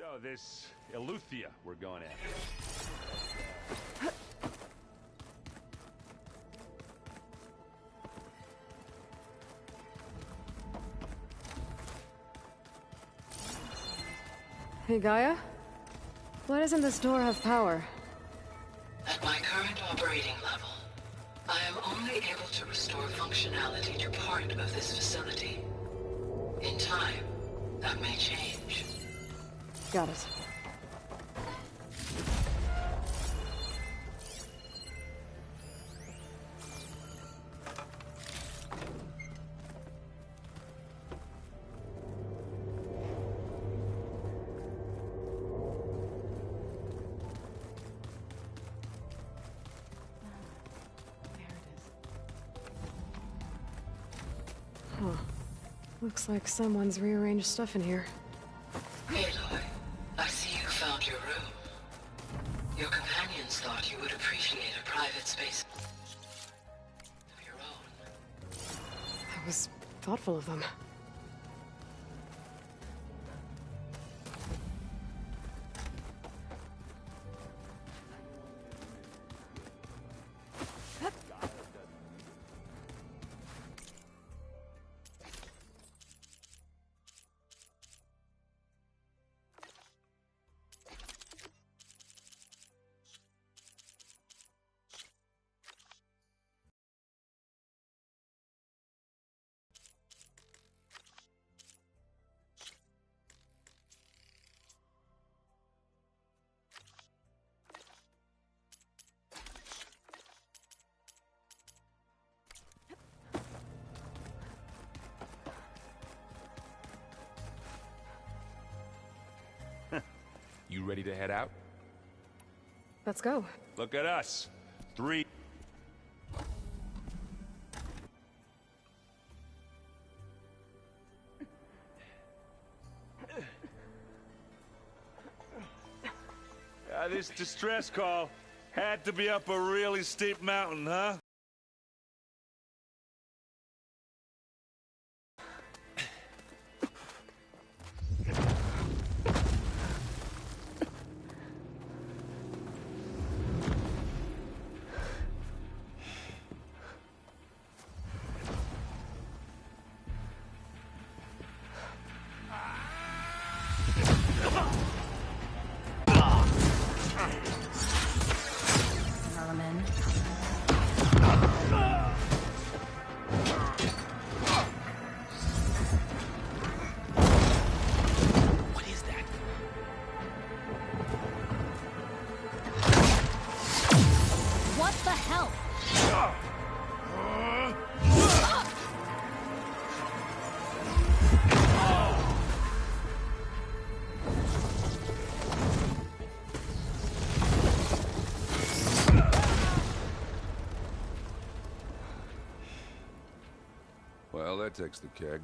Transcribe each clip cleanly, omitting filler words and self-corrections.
So this Eleuthia we're going after. Hey, Gaia? Why doesn't this door have power? At my current operating level, I am only able to restore functionality to part of this facility. In time, that may change. Got it. Huh. Looks like someone's rearranged stuff in here. Aloy, I see you found your room. Your companions thought you would appreciate a private space of your own. That was thoughtful of them. You ready to head out? Let's go. Look at us. 3. This distress call had to be up a really steep mountain, huh? Well, that takes the keg.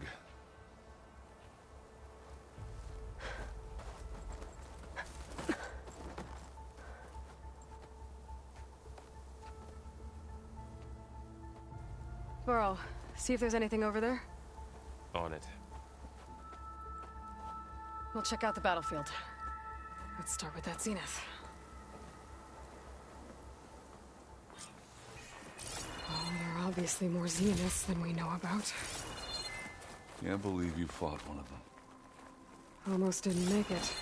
Burrow, see if there's anything over there. On it. We'll check out the battlefield. Let's start with that Zenith. Oh, there are obviously more Zeniths than we know about. Can't believe you fought one of them. Almost didn't make it.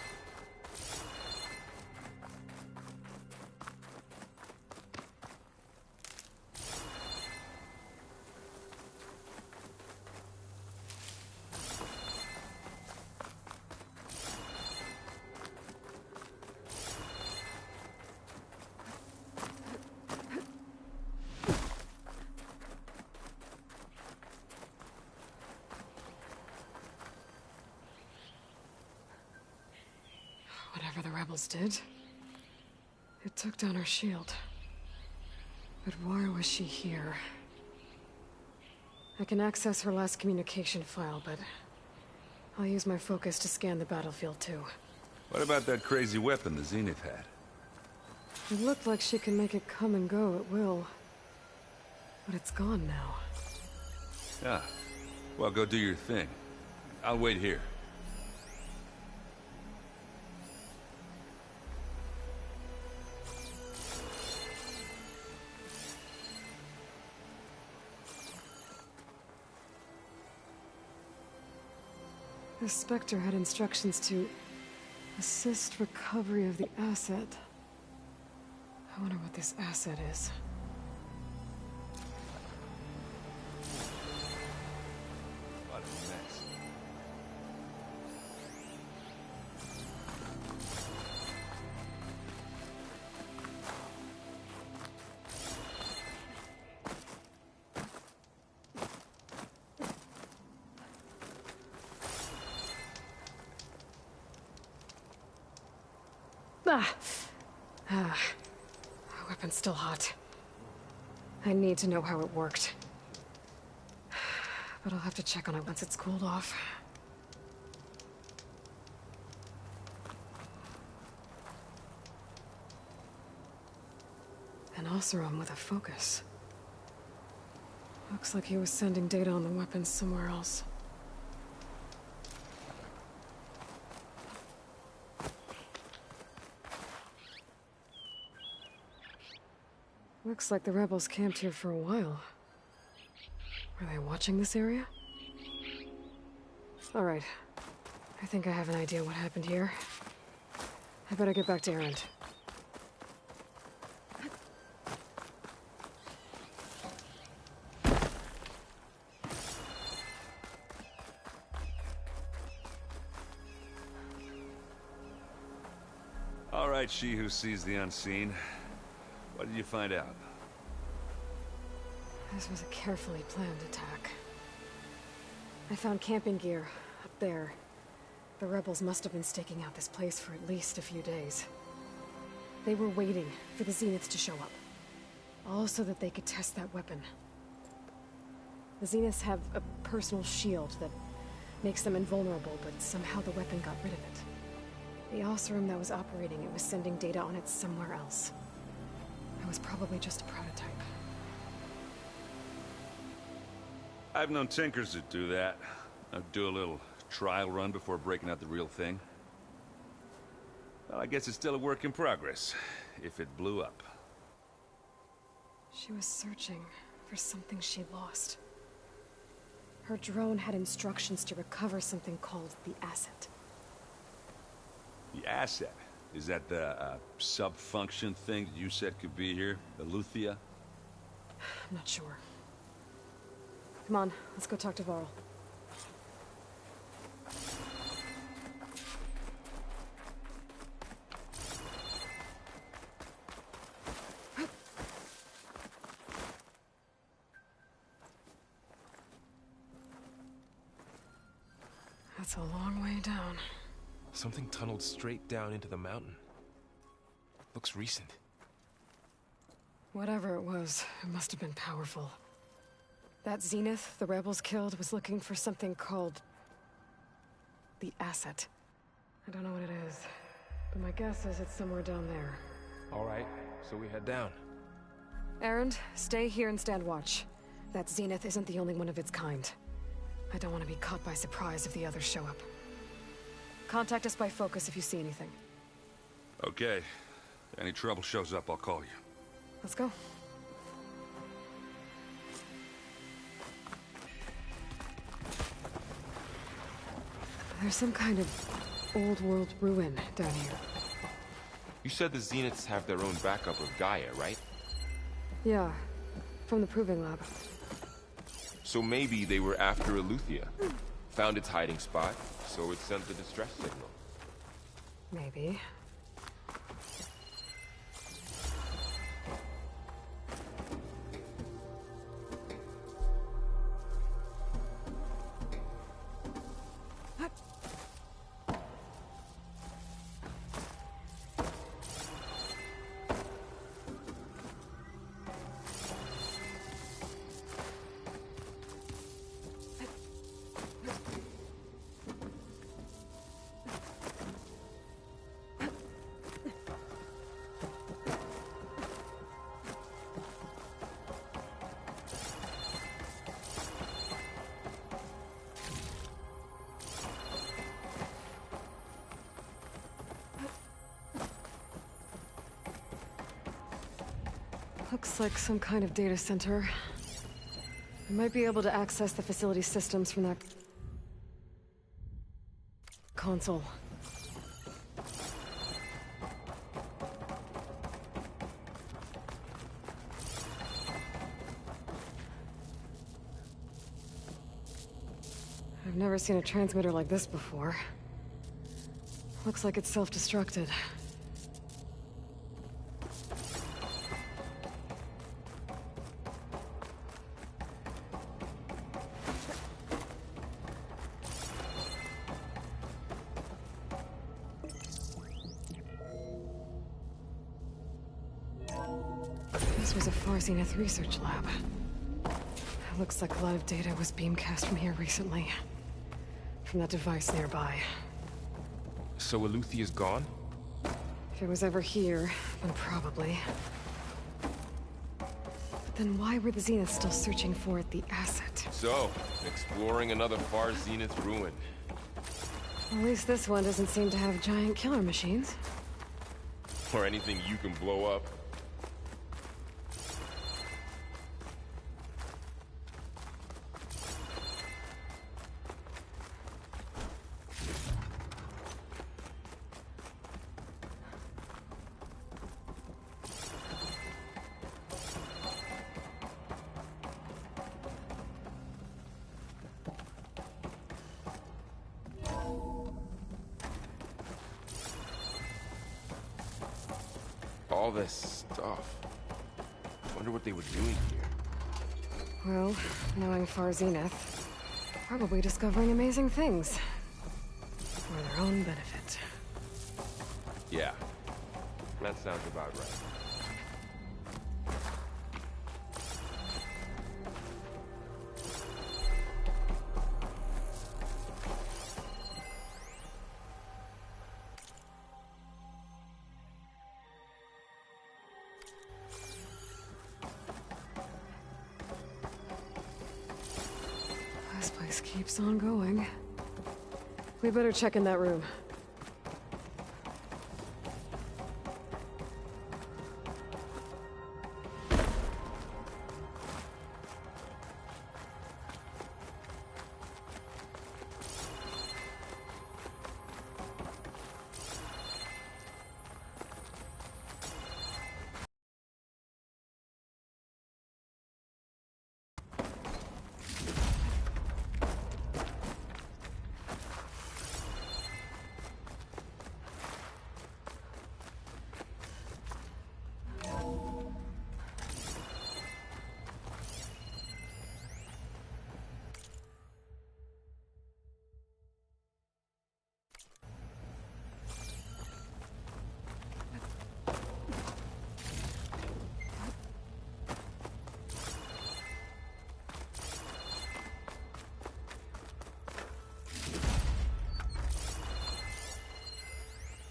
Whatever the rebels did, it took down her shield. But why was she here? I can access her last communication file, but I'll use my focus to scan the battlefield too. What about that crazy weapon the Zenith had? It looked like she can make it come and go at will. But it's gone now. Ah. Well, go do your thing. I'll wait here. The Spectre had instructions to assist recovery of the asset. I wonder what this asset is. What a mess. My weapon's still hot. I need to know how it worked. But I'll have to check on it once it's cooled off. An Oseram with a focus. Looks like he was sending data on the weapons somewhere else. Looks like the rebels camped here for a while. Were they watching this area? Alright. I think I have an idea what happened here. I better get back to Erend. All right, she who sees the unseen. What did you find out? This was a carefully planned attack. I found camping gear up there. The rebels must have been staking out this place for at least a few days. They were waiting for the Zeniths to show up. All so that they could test that weapon. The Zeniths have a personal shield that makes them invulnerable, but somehow the weapon got rid of it. The Oseram that was operating it was sending data on it somewhere else. It was probably just a prototype. I've known tinkers that do that. I'd do a little trial run before breaking out the real thing. Well, I guess it's still a work in progress, if it blew up. She was searching for something she lost. Her drone had instructions to recover something called the asset. The asset? Is that the sub-function thing that you said could be here? The Luthia? I'm not sure. Come on, let's go talk to Varl. That's a long way down. Something tunneled straight down into the mountain. Looks recent. Whatever it was, it must have been powerful. That Zenith the rebels killed was looking for something called the asset. I don't know what it is, but my guess is it's somewhere down there. All right, so we head down. Erend, stay here and stand watch. That Zenith isn't the only one of its kind. I don't want to be caught by surprise if the others show up. Contact us by focus if you see anything. Okay. If any trouble shows up, I'll call you. Let's go. There's some kind of old-world ruin down here. You said the Zeniths have their own backup of Gaia, right? Yeah, from the Proving Lab. So maybe they were after Eleuthia. Found its hiding spot, so it sent the distress signal. Maybe. Looks like some kind of data center. I might be able to access the facility systems from that. console. I've never seen a transmitter like this before. Looks like it's self-destructed. This was a Far Zenith research lab. Looks like a lot of data was beamcast from here recently. From that device nearby. So Eluthia's gone? If it was ever here, then probably. But then why were the Zeniths still searching for the asset? So, exploring another Far Zenith ruin. At least this one doesn't seem to have giant killer machines. Or anything you can blow up. All this stuff. Wonder what they were doing here. Well, knowing Far Zenith, probably discovering amazing things. For their own benefit. Yeah, that sounds about right. This place keeps on going. We better check in that room.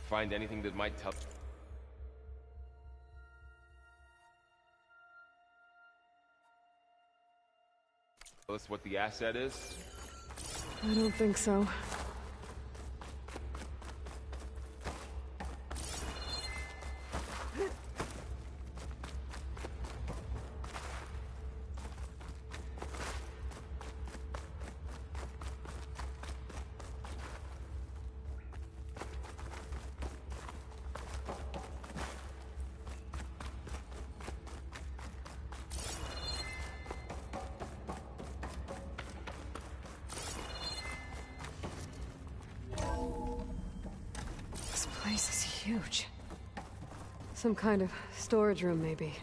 Find anything that might tell us what the asset is? I don't think so. This place is huge. Some kind of storage room, maybe.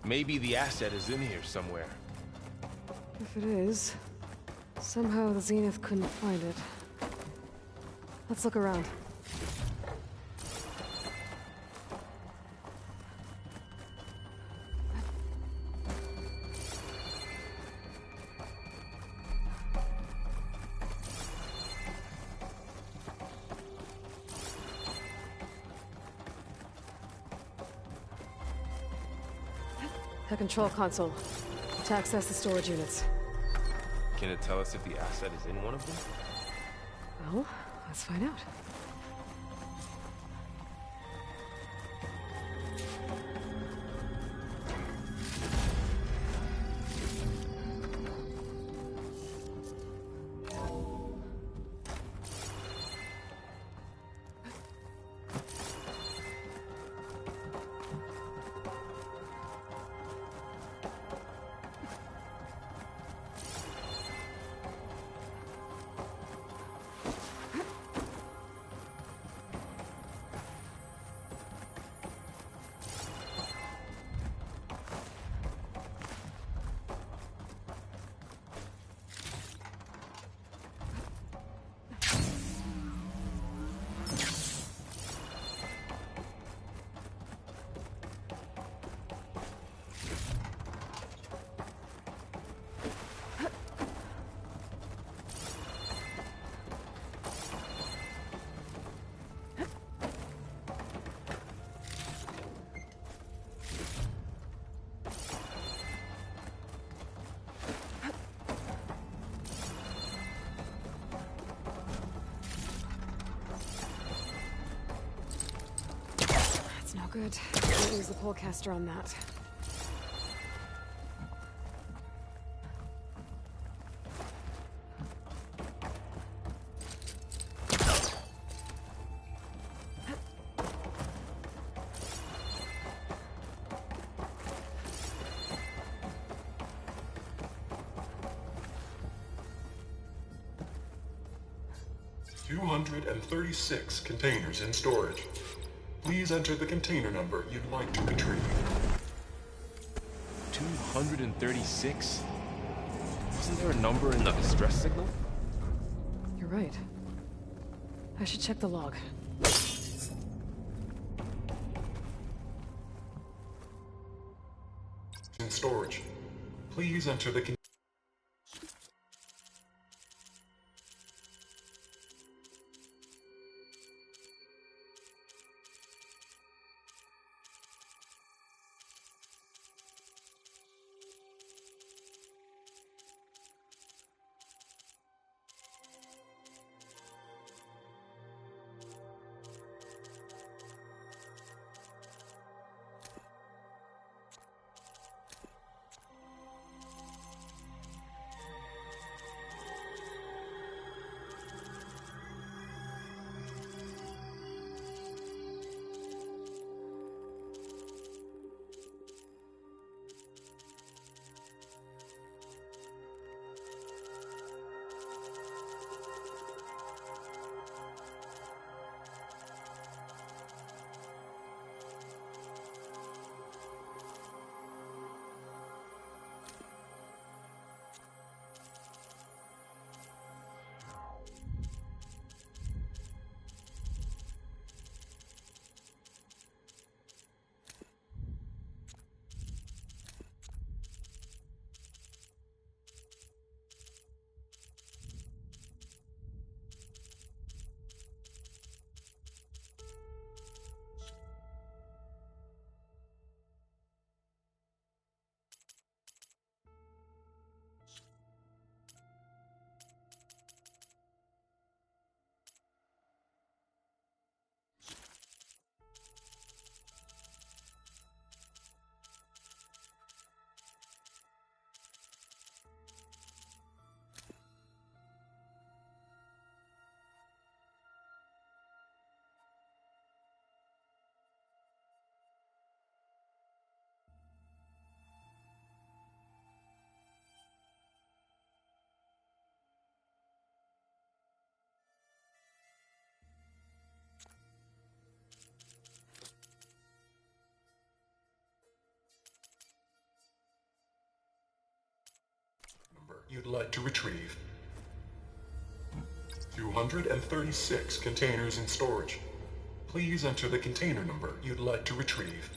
Maybe the asset is in here somewhere. If it is, somehow the Zenith couldn't find it. Let's look around. The control console. To access the storage units. Can it tell us if the asset is in one of them? Well, let's find out. good. Can't use the polecaster on that. $236 containers in storage. Please enter the container number you'd like to retrieve. 236? Wasn't there a number in the distress signal? You're right. I should check the log. In storage. Please enter the number you'd like to retrieve. 236 containers in storage. Please enter the container number you'd like to retrieve.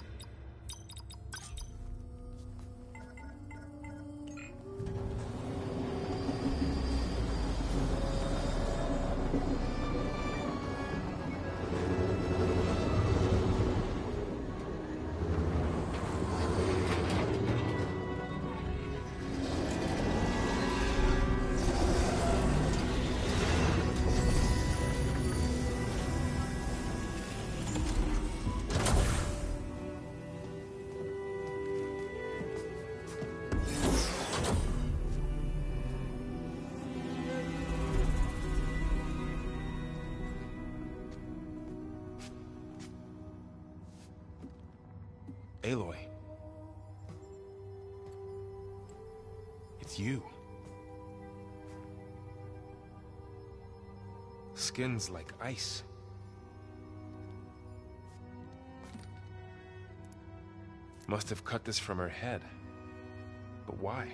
Aloy. It's you. Skin's like ice. Must have cut this from her head. But why?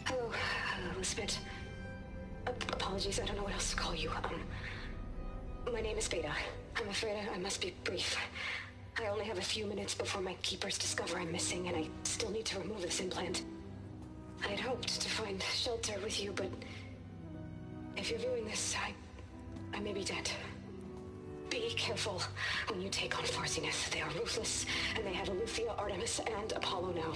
Hello, Elizabeth. Apologies, I don't know what else to call you. My name is Veda. I'm afraid I must be brief. I only have a few minutes before my keepers discover I'm missing, and I still need to remove this implant. I had hoped to find shelter with you, but if you're viewing this, I may be dead. Be careful when you take on Far Zenith. They are ruthless, and they have Eleuthia, Artemis, and Apollo now.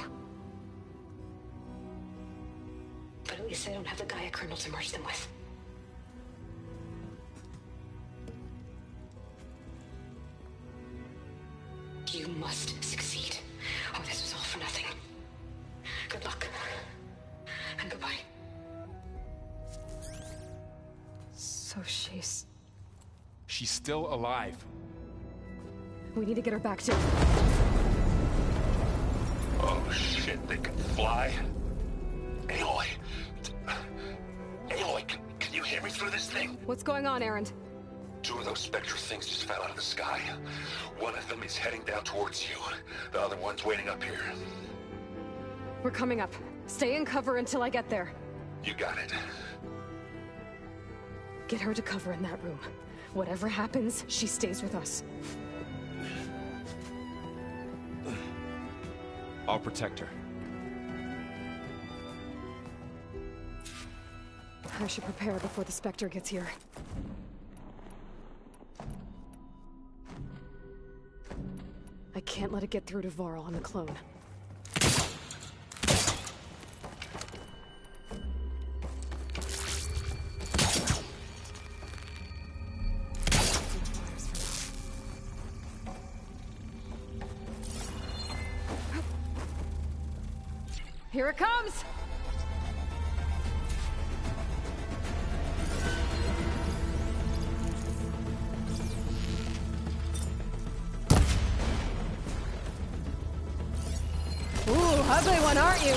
But least they don't have the Gaia kernel to merge them with. You must succeed, or this was all for nothing. Good luck. And goodbye. So she's... She's still alive. We need to get her back to... Oh shit, they can fly? Aloy. Aloy, can you hear me through this thing? What's going on, Erend? 2 of those Spectre things just fell out of the sky. One of them is heading down towards you. The other one's waiting up here. We're coming up. Stay in cover until I get there. You got it. Get her to cover in that room. Whatever happens, she stays with us. I'll protect her. I should prepare before the Spectre gets here. I can't let it get through to Varl on the clone. Here it comes! Ooh, ugly one, aren't you?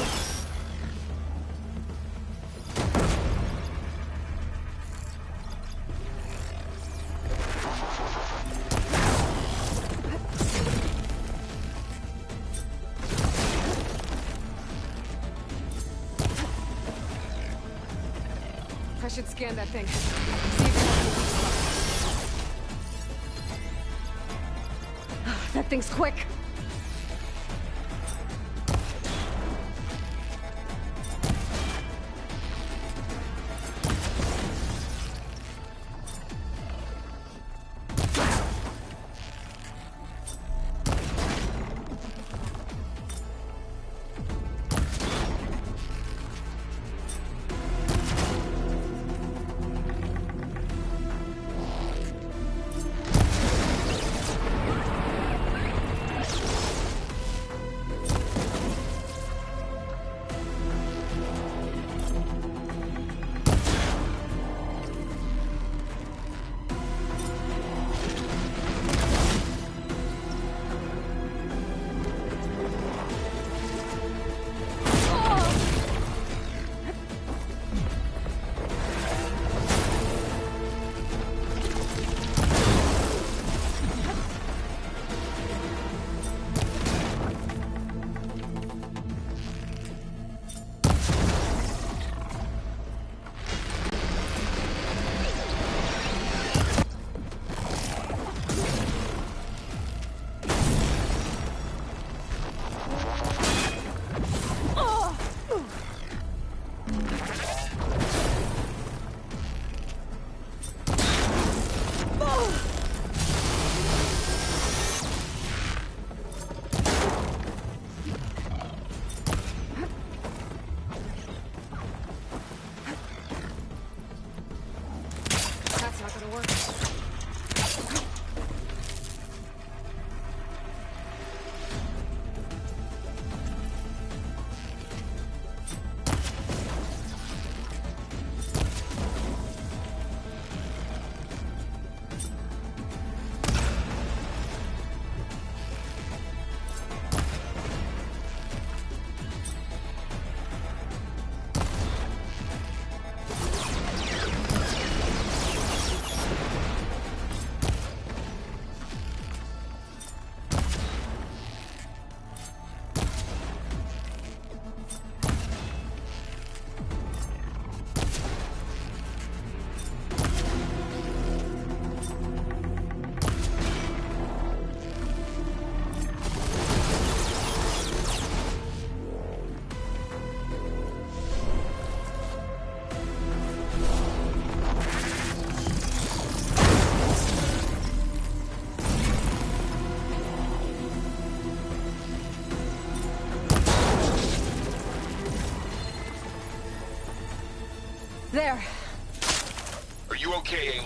I should scan that thing. See if it has... That thing's quick!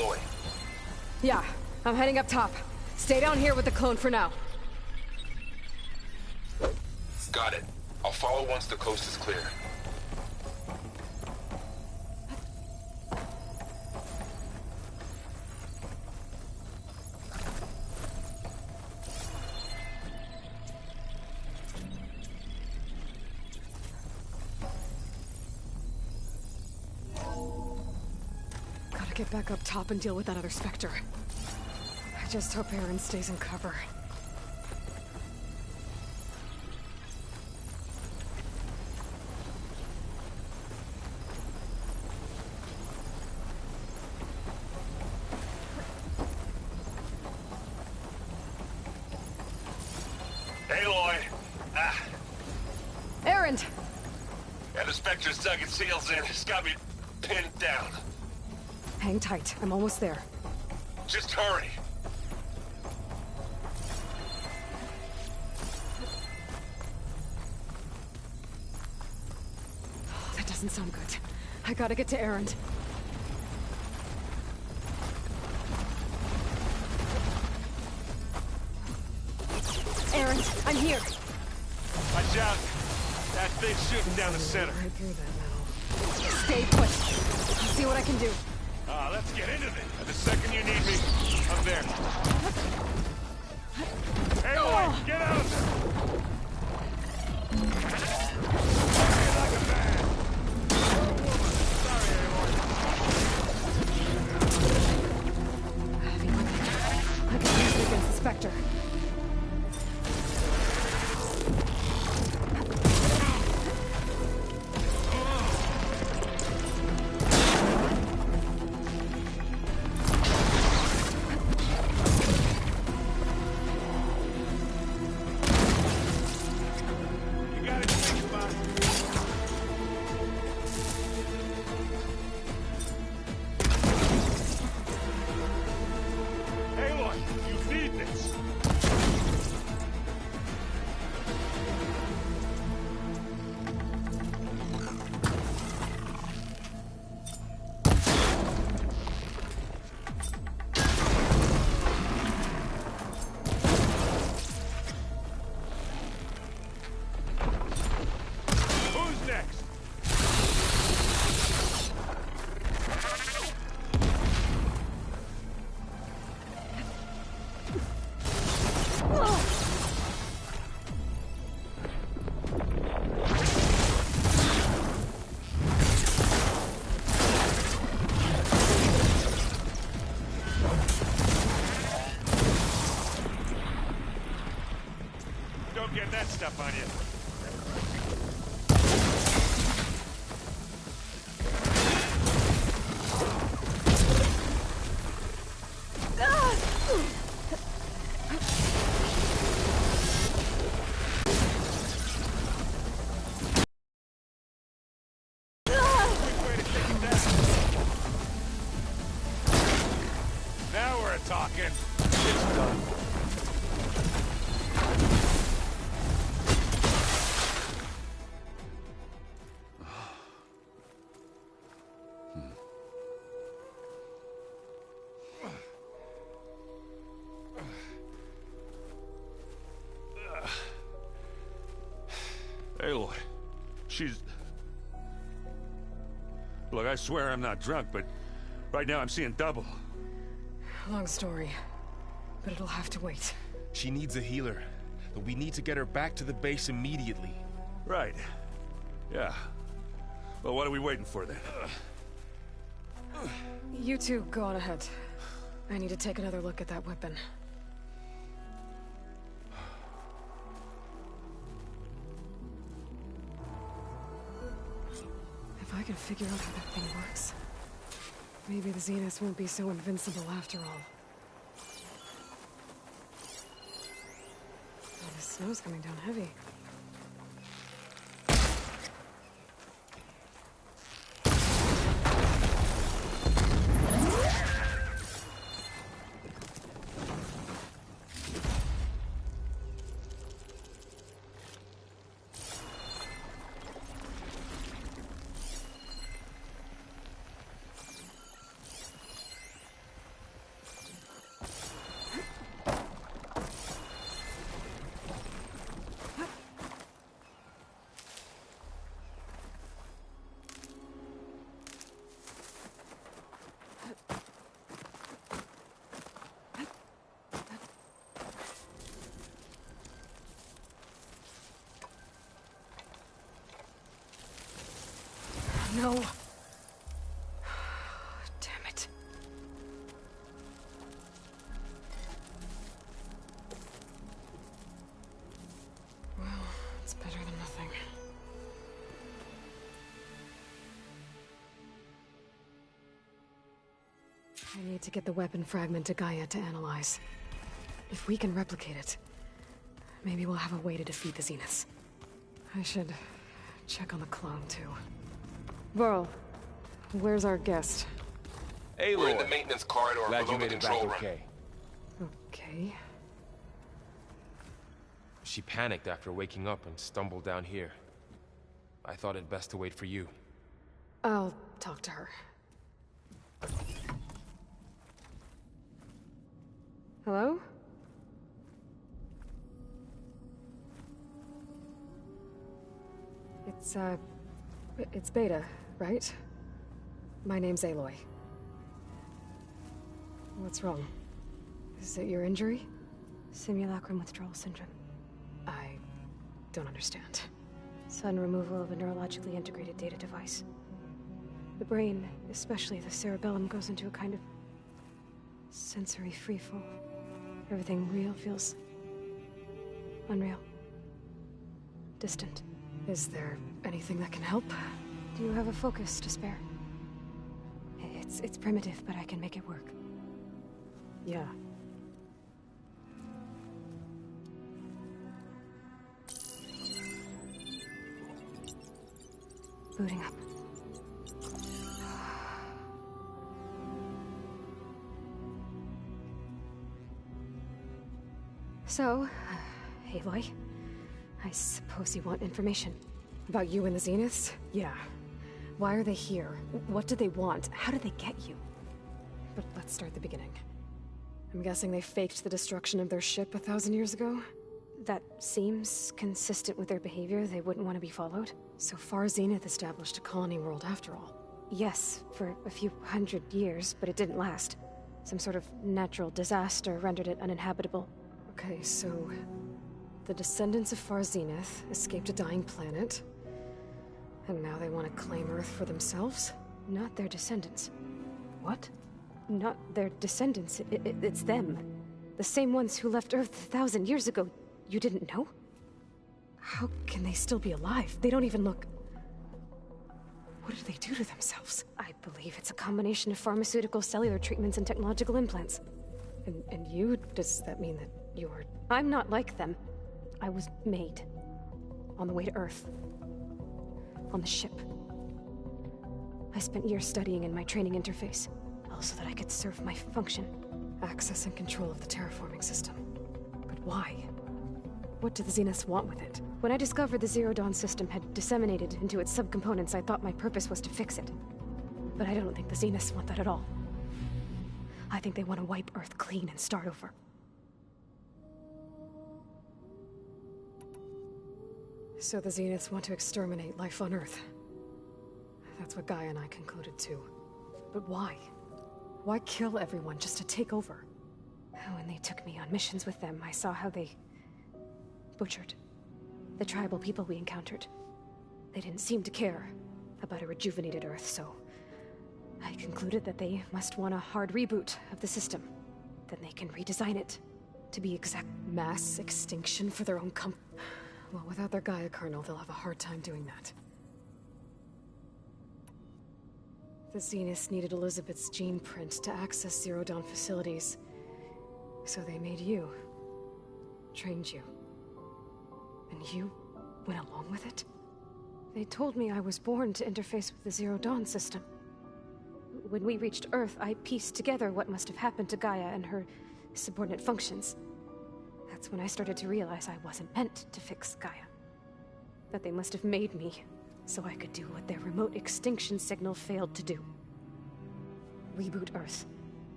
Aloy. Yeah, I'm heading up top. Stay down here with the clone for now. Got it. I'll follow once the coast is clear. Gotta get back up top and deal with that other Spectre. I just hope Aaron stays in cover. Aloy! Aaron! Yeah, the Spectre's dug its heels in. It's got me pinned down. Hang tight, I'm almost there. Just hurry. That doesn't sound good. I gotta get to Aaron. Aaron, I'm here. Watch out! That thing's shooting down the center. Right through that metal. Stay put. I'll see what I can do. Let's get into this. The second you need me, I'm there. Hey, Aloy, get out of there! Like a man! You're a woman. Sorry, Aloy. Heavy weapon. I can use it against the Spectre. You got it, spot. Aloy, you need this. Who's next? Don't get that stuff on you. Quick way to take it down. Now we're talking. It's done. Aloy, she's... Look, I swear I'm not drunk, but right now I'm seeing double. Long story, but it'll have to wait. She needs a healer, but we need to get her back to the base immediately. Right. Yeah. Well, what are we waiting for then? You two go on ahead. I need to take another look at that weapon. If I can figure out how that thing works, maybe the Zeniths won't be so invincible after all. Oh, the snow's coming down heavy. go. Damn it. Well, it's better than nothing. I need to get the weapon fragment to Gaia to analyze. If we can replicate it, maybe we'll have a way to defeat the Zeniths. I should check on the clone, too. Varl, where's our guest? Aloy. We're in the maintenance corridor Glad below you the made it control back room. okay. Okay. She panicked after waking up and stumbled down here. I thought it best to wait for you. I'll talk to her. Hello? It's Beta, right? My name's Aloy. What's wrong? Is it your injury? Simulacrum withdrawal syndrome. I don't understand. Sudden removal of a neurologically integrated data device. The brain, especially the cerebellum, goes into a kind of sensory freefall. Everything real feels unreal. Distant. Is there anything that can help? Do you have a focus to spare? It's primitive, but I can make it work. Yeah. Booting up. So, Aloy, I suppose you want information. About you and the Zeniths? Yeah. Why are they here? What do they want? How did they get you? But let's start at the beginning. I'm guessing they faked the destruction of their ship 1,000 years ago? That seems consistent with their behavior. They wouldn't want to be followed. So far, Zenith established a colony world after all. Yes, for a few hundred years, but it didn't last. Some sort of natural disaster rendered it uninhabitable. Okay, so the descendants of Far Zenith escaped a dying planet, and now they want to claim Earth for themselves? Not their descendants. What? Not their descendants. It's them. The same ones who left Earth 1,000 years ago. You didn't know? How can they still be alive? They don't even look... What did they do to themselves? I believe it's a combination of pharmaceutical, cellular treatments, and technological implants. And you? Does that mean that you're... I'm not like them. I was made. On the way to Earth. On the ship. I spent years studying in my training interface. All so that I could serve my function. Access and control of the terraforming system. But why? What do the Zeniths want with it? When I discovered the Zero Dawn system had disseminated into its subcomponents, I thought my purpose was to fix it. But I don't think the Zeniths want that at all. I think they want to wipe Earth clean and start over. So the Zeniths want to exterminate life on Earth. That's what Gaia and I concluded too. But why? Why kill everyone just to take over? When they took me on missions with them, I saw how they butchered the tribal people we encountered. They didn't seem to care about a rejuvenated Earth, so I concluded that they must want a hard reboot of the system. Then they can redesign it to be exact. Mass extinction for their own Well, without their Gaia kernel, they'll have a hard time doing that. The Zeniths needed Elizabeth's gene print to access Zero Dawn facilities. So they made you. Trained you. And you went along with it? They told me I was born to interface with the Zero Dawn system. When we reached Earth, I pieced together what must have happened to Gaia and her subordinate functions. That's when I started to realize I wasn't meant to fix Gaia. That they must have made me so I could do what their remote extinction signal failed to do. Reboot Earth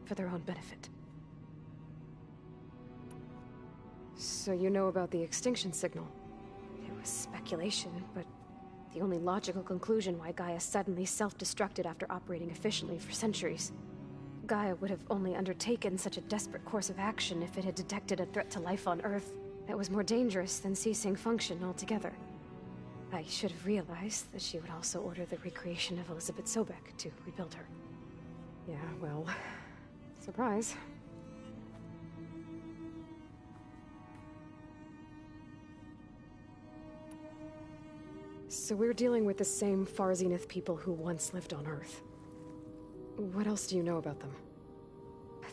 for their own benefit. So you know about the extinction signal? It was speculation, but the only logical conclusion why Gaia suddenly self-destructed after operating efficiently for centuries. Gaia would have only undertaken such a desperate course of action if it had detected a threat to life on Earth that was more dangerous than ceasing function altogether. I should have realized that she would also order the recreation of Elizabeth Sobek to rebuild her. Yeah, well, surprise. So we're dealing with the same Far Zenith people who once lived on Earth. What else do you know about them?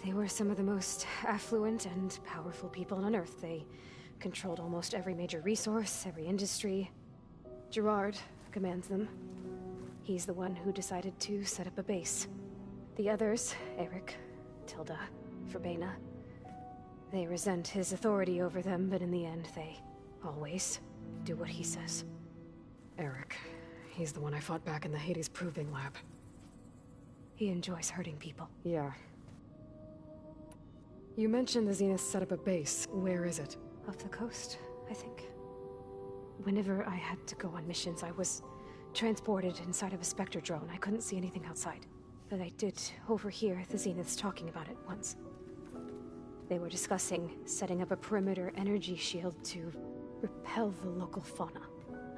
They were some of the most affluent and powerful people on Earth. They controlled almost every major resource, every industry. Gerard commands them. He's the one who decided to set up a base. The others, Eric, Tilda, Verbena, they resent his authority over them, but in the end, they always do what he says. Eric. He's the one I fought back in the Hades Proving Lab. He enjoys hurting people. Yeah. You mentioned the Zenith set up a base. Where is it? Off the coast, I think. Whenever I had to go on missions, I was transported inside of a Spectre drone. I couldn't see anything outside. But I did overhear the Zeniths talking about it once. They were discussing setting up a perimeter energy shield to repel the local fauna.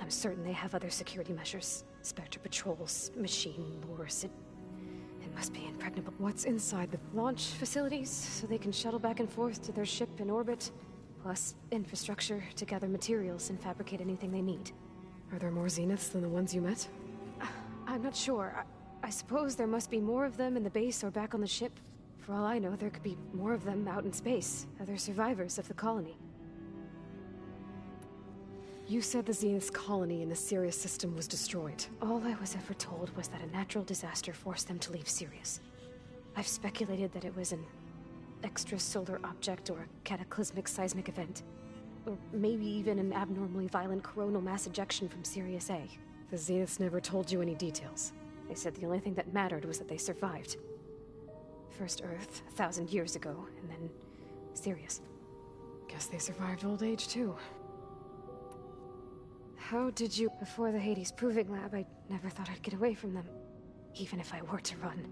I'm certain they have other security measures. Spectre patrols, machine lures. It must be impregnable. What's inside the launch facilities, so they can shuttle back and forth to their ship in orbit. Plus, infrastructure to gather materials and fabricate anything they need. Are there more Zeniths than the ones you met? I'm not sure. I suppose there must be more of them in the base or back on the ship. For all I know, there could be more of them out in space, other survivors of the colony. You said the Zenith's colony in the Sirius system was destroyed. All I was ever told was that a natural disaster forced them to leave Sirius. I've speculated that it was an extrasolar object or a cataclysmic seismic event. Or maybe even an abnormally violent coronal mass ejection from Sirius A. The Zeniths never told you any details. They said the only thing that mattered was that they survived. First Earth, 1,000 years ago, and then Sirius. Guess they survived old age, too. How did you... Before the Hades Proving Lab, I never thought I'd get away from them. Even if I were to run.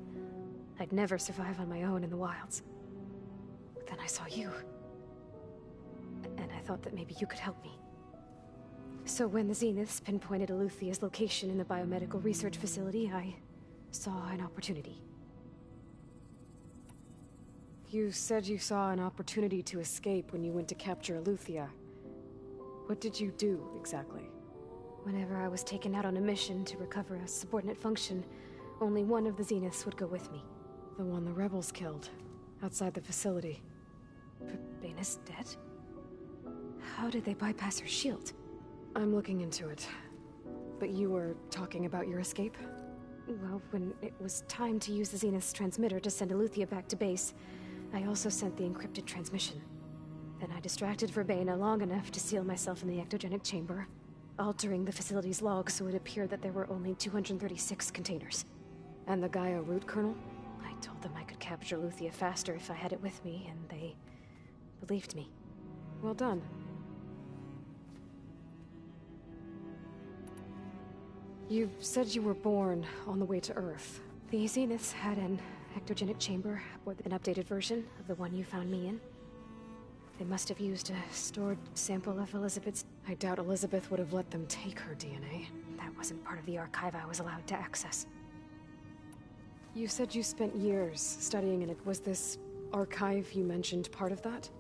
I'd never survive on my own in the wilds. But then I saw you. And I thought that maybe you could help me. So when the Zeniths pinpointed Eluthia's location in the biomedical research facility, I saw an opportunity. You said you saw an opportunity to escape when you went to capture Eluthia. What did you do, exactly? Whenever I was taken out on a mission to recover a subordinate function, only one of the Zeniths would go with me. The one the rebels killed, outside the facility. Verbena's dead? How did they bypass her shield? I'm looking into it. But you were talking about your escape? Well, when it was time to use the Zenith's transmitter to send Eluthia back to base, I also sent the encrypted transmission. Then I distracted Verbena long enough to seal myself in the ectogenic chamber, altering the facility's log so it appeared that there were only 236 containers. And the Gaia root kernel? I told them I could capture Eluthia faster if I had it with me, and they believed me. Well done. You said you were born on the way to Earth. The Zeniths had an ectogenic chamber, or an updated version of the one you found me in. They must have used a stored sample of Elizabeth's... I doubt Elizabeth would have let them take her DNA. That wasn't part of the archive I was allowed to access. You said you spent years studying in it. Was this archive you mentioned part of that?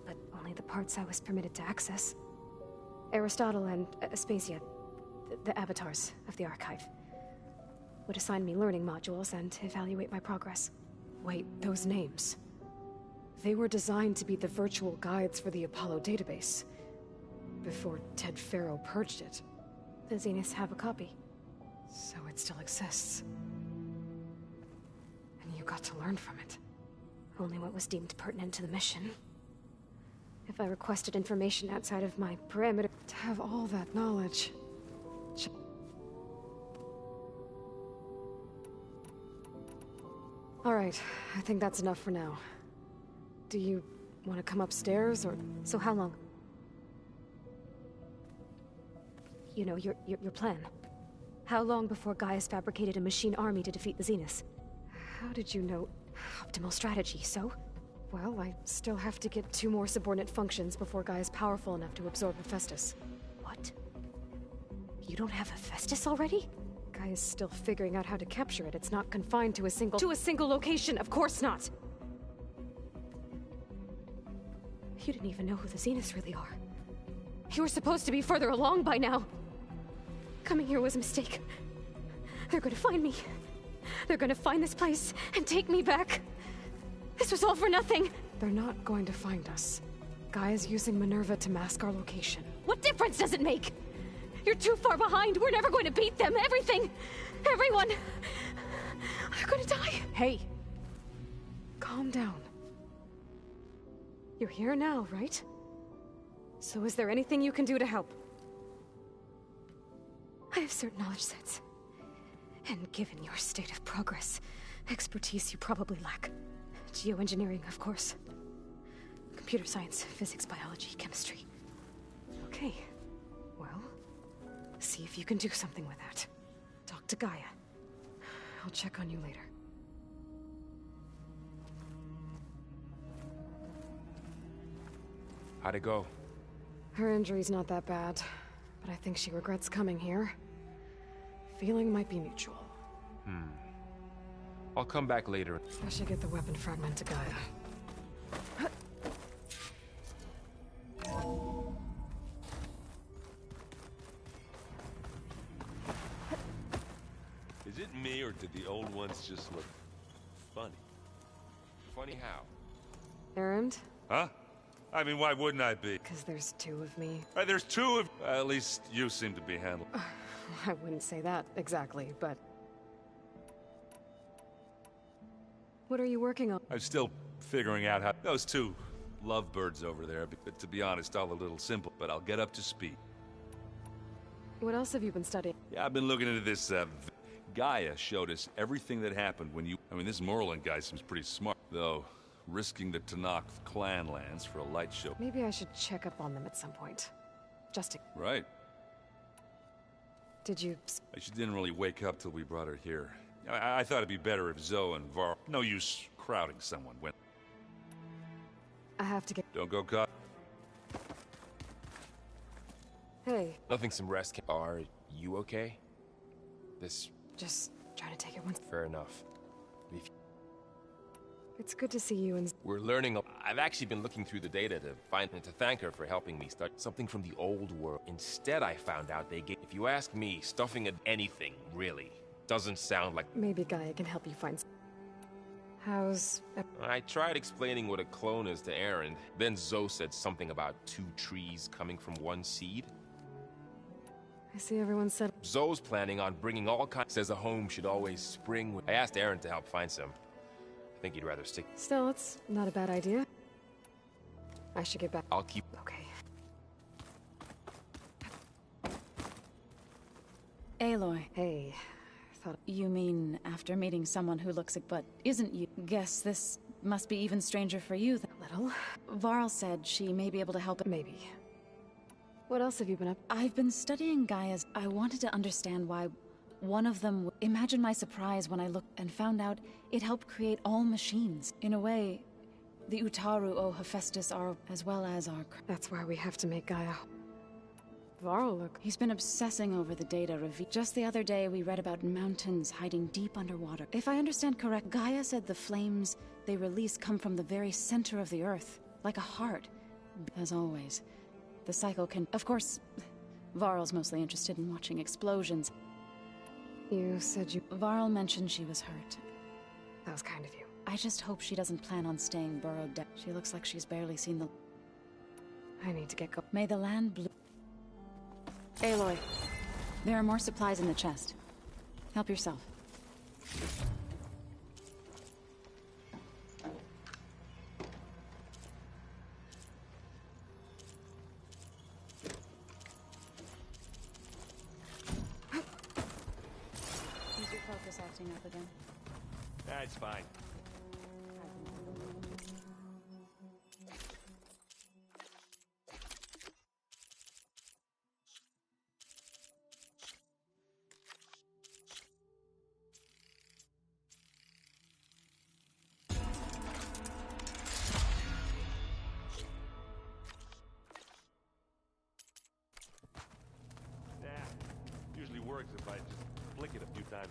But only the parts I was permitted to access. Aristotle and Aspasia, the avatars of the archive, would assign me learning modules and evaluate my progress. Wait, those names... They were designed to be the virtual guides for the Apollo database, before Ted Faro purged it. The Zeniths have a copy. So it still exists. And you got to learn from it. Only what was deemed pertinent to the mission. If I requested information outside of my parameter... To have all that knowledge... Alright, I think that's enough for now. Do you want to come upstairs, or... So how long? You know, your plan. How long before Gaius fabricated a machine army to defeat the Zeniths? How did you know? Optimal strategy, so? Well, I still have to get 2 more subordinate functions before Gaia's powerful enough to absorb Hephaestus. What? You don't have Hephaestus already? Gaia's still figuring out how to capture it. It's not confined to a single location. Of course not. You didn't even know who the Zeniths really are. You were supposed to be further along by now. Coming here was a mistake. They're gonna find me. They're gonna find this place and take me back. This was all for nothing. They're not going to find us. Gaia's using Minerva to mask our location. What difference does it make? You're too far behind. We're never going to beat them. Everything. Everyone. They're gonna die. Hey. Calm down. You're here now, right? So is there anything you can do to help? I have certain knowledge sets. And given your state of progress, expertise you probably lack. Geoengineering, of course. Computer science, physics, biology, chemistry. Okay. Well, see if you can do something with that. Talk to Gaia. I'll check on you later. How'd it go? Her injury's not that bad, but I think she regrets coming here. Feeling might be mutual. I'll come back later. I should get the weapon fragment to Gaia. Is it me, or did the old ones just look funny? Funny how? Errand? Huh? I mean, why wouldn't I be? Because there's two of me. There's two of... at least you seem to be handled. I wouldn't say that exactly, but... What are you working on? I'm still figuring out how... those two lovebirds over there, but to be honest, all a little simple, but I'll get up to speed. What else have you been studying? Yeah, I've been looking into this, Gaia showed us everything that happened when you... I mean, this Merlin guy seems pretty smart, though. Risking the Tanakh clan lands for a light show. Maybe I should check up on them at some point. Just to... Right. Did you... She didn't really wake up till we brought her here. I thought it'd be better if Zoe and Varl... No use crowding someone when... I have to get... Don't go caught. Hey. Nothing some rest can... Are you okay? This... Just trying to take it once... Fair enough. If It's good to see you and... We're learning... I've actually been looking through the data to find... and to thank her for helping me study something from the old world. Instead, I found out they gave... If you ask me, stuffing anything, really, doesn't sound like... Maybe Gaia can help you find... How's... I tried explaining what a clone is to Erend. Then Zoe said something about two trees coming from one seed. I see everyone said... Zoe's planning on bringing all kinds... Says a home should always spring with... I asked Erend to help find some. I think he'd rather stick... Still, it's not a bad idea. I should get back... I'll keep... Okay. Aloy. Hey, thought... You mean after meeting someone who looks like but isn't you? Guess this must be even stranger for you then. Little? Varl said she may be able to help... Maybe. What else have you been up... I've been studying Gaia's... I wanted to understand why one of them... Imagine my surprise when I looked and found out it helped create all machines. In a way, the Utaru owe Hephaestus are... as well as our... That's why we have to make Gaia... Varl, look... He's been obsessing over the data revealed. Just the other day, we read about mountains hiding deep underwater. If I understand correct, Gaia said the flames they release come from the very center of the Earth, like a heart. As always, the cycle can... Of course, Varl's mostly interested in watching explosions. You said you... Varl mentioned she was hurt. That was kind of you. I just hope she doesn't plan on staying burrowed down. She looks like she's barely seen the... I need to get going. May the land blue... Aloy, there are more supplies in the chest. Help yourself. Is your focus acting up again? That's fine.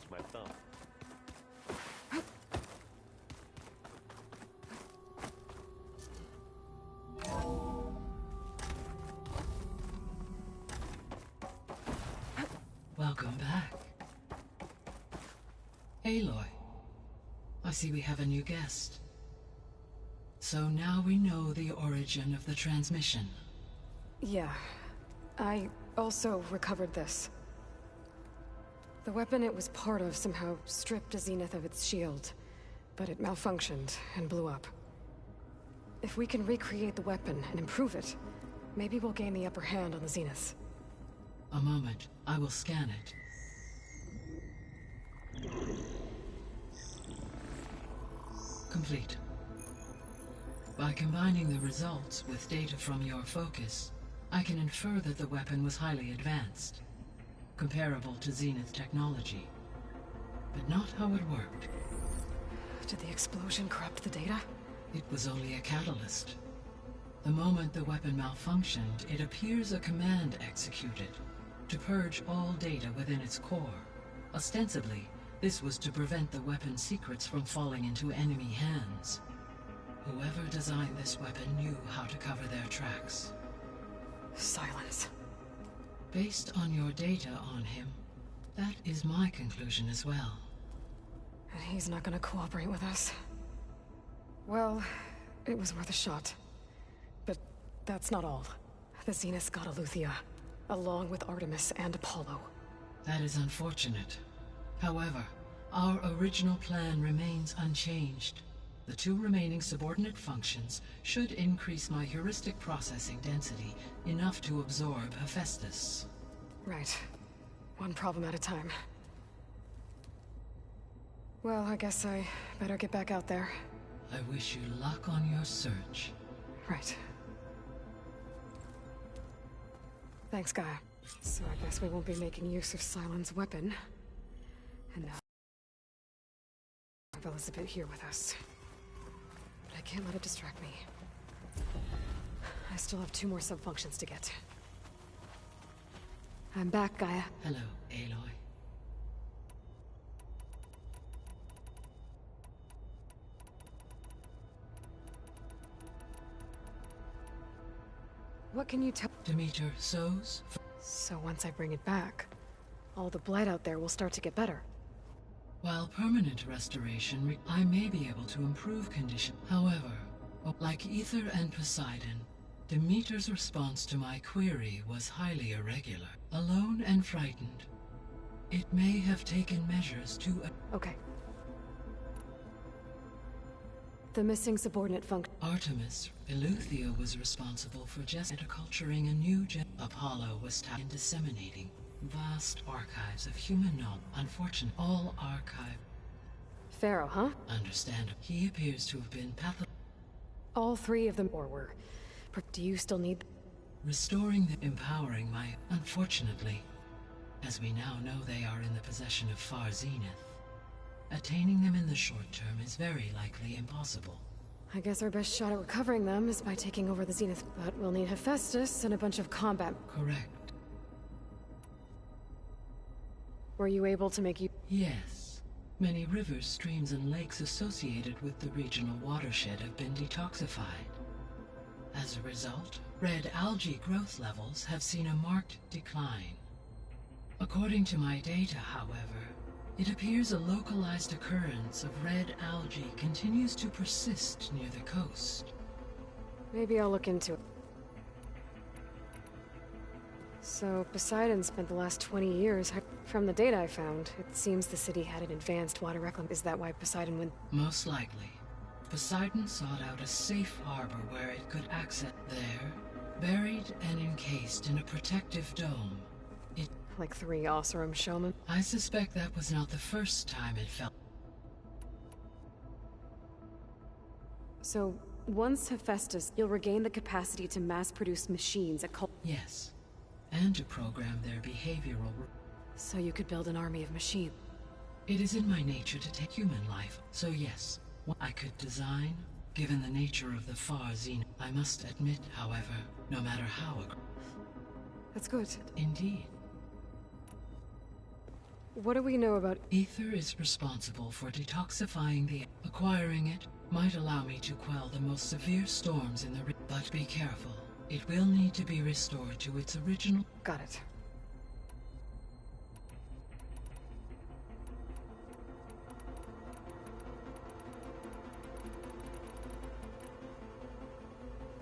against my thumb. Welcome back. Aloy, I see we have a new guest. So now we know the origin of the transmission. Yeah. I also recovered this. The weapon it was part of somehow stripped Zenith of its shield, but it malfunctioned and blew up. If we can recreate the weapon and improve it, maybe we'll gain the upper hand on the Zeniths. A moment. I will scan it. Complete. By combining the results with data from your focus, I can infer that the weapon was highly advanced, comparable to Zenith technology, but not how it worked. Did the explosion corrupt the data? It was only a catalyst. The moment the weapon malfunctioned, it appears a command executed to purge all data within its core. Ostensibly, this was to prevent the weapon's secrets from falling into enemy hands. Whoever designed this weapon knew how to cover their tracks. Silence. Based on your data on him, that is my conclusion as well. And he's not gonna cooperate with us. Well, it was worth a shot. But that's not all. The Zeniths got Eleuthia, along with Artemis and Apollo. That is unfortunate. However, our original plan remains unchanged. The two remaining subordinate functions should increase my heuristic processing density enough to absorb Hephaestus. Right. One problem at a time. Well, I guess I better get back out there. I wish you luck on your search. Right. Thanks, Gaia. So I guess we won't be making use of Sylens' weapon. And now I have Elizabeth here with us. But I can't let it distract me. I still have 2 more sub-functions to get. I'm back, Gaia. Hello, Aloy. What can you tell? Demeter Sows? So once I bring it back, all the blight out there will start to get better. While permanent restoration, I may be able to improve condition. However, like Aether and Poseidon, Demeter's response to my query was highly irregular. Alone and frightened, it may have taken measures to... Okay. The missing subordinate function. Artemis, Eleuthia was responsible for just culturing a new Apollo was tasked in disseminating vast archives of human knowledge. Unfortunately, all archive. Pharaoh, huh? Understandable. He appears to have been All 3 of them, or were. Do you still need... Restoring them, empowering my... Unfortunately, as we now know they are in the possession of Far Zenith, attaining them in the short term is very likely impossible. I guess our best shot at recovering them is by taking over the Zenith, but we'll need Hephaestus and a bunch of combat. Correct. Were you able to make you... Yes. Many rivers, streams, and lakes associated with the regional watershed have been detoxified. As a result, red algae growth levels have seen a marked decline. According to my data, however, it appears a localized occurrence of red algae continues to persist near the coast. Maybe I'll look into it. So, Poseidon spent the last 20 years... From the data I found, it seems the city had an advanced water reclamation. Is that why Poseidon went... Most likely. Poseidon sought out a safe harbor where it could access there, buried and encased in a protective dome. It... Like 3 Oseram showmen? I suspect that was not the first time it fell. So, once Hephaestus, you'll regain the capacity to mass-produce machines at Yes. And to program their behavioral... So you could build an army of machines. It is in my nature to take human life, so yes, I could design, given the nature of the Far Zenith. I must admit, however, no matter how... That's good. Indeed. What do we know about... Ether is responsible for detoxifying the... Acquiring it might allow me to quell the most severe storms in the... But be careful. It will need to be restored to its original... Got it.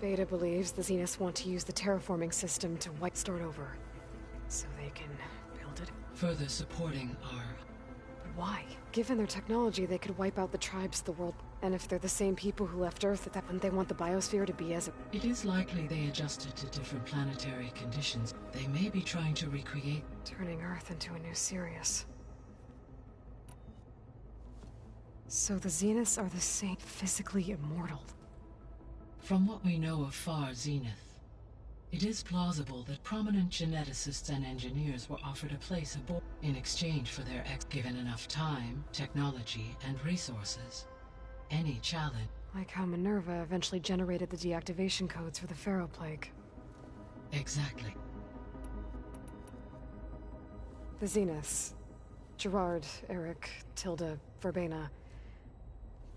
Beta believes the Zeniths want to use the terraforming system to start over, so they can build it. Further supporting our... But why? Given their technology, they could wipe out the tribes of the world. And if they're the same people who left Earth, wouldn't they want the biosphere to be as it... It is likely they adjusted to different planetary conditions. They may be trying to recreate... Turning Earth into a new Sirius. So the Zeniths are the same, physically immortal. From what we know of Far Zenith, it is plausible that prominent geneticists and engineers were offered a place aboard in exchange for their given enough time, technology, and resources. Any challenge. Like how Minerva eventually generated the deactivation codes for the Pharaoh Plague. Exactly. The Zeniths. Gerard, Eric, Tilda, Verbena.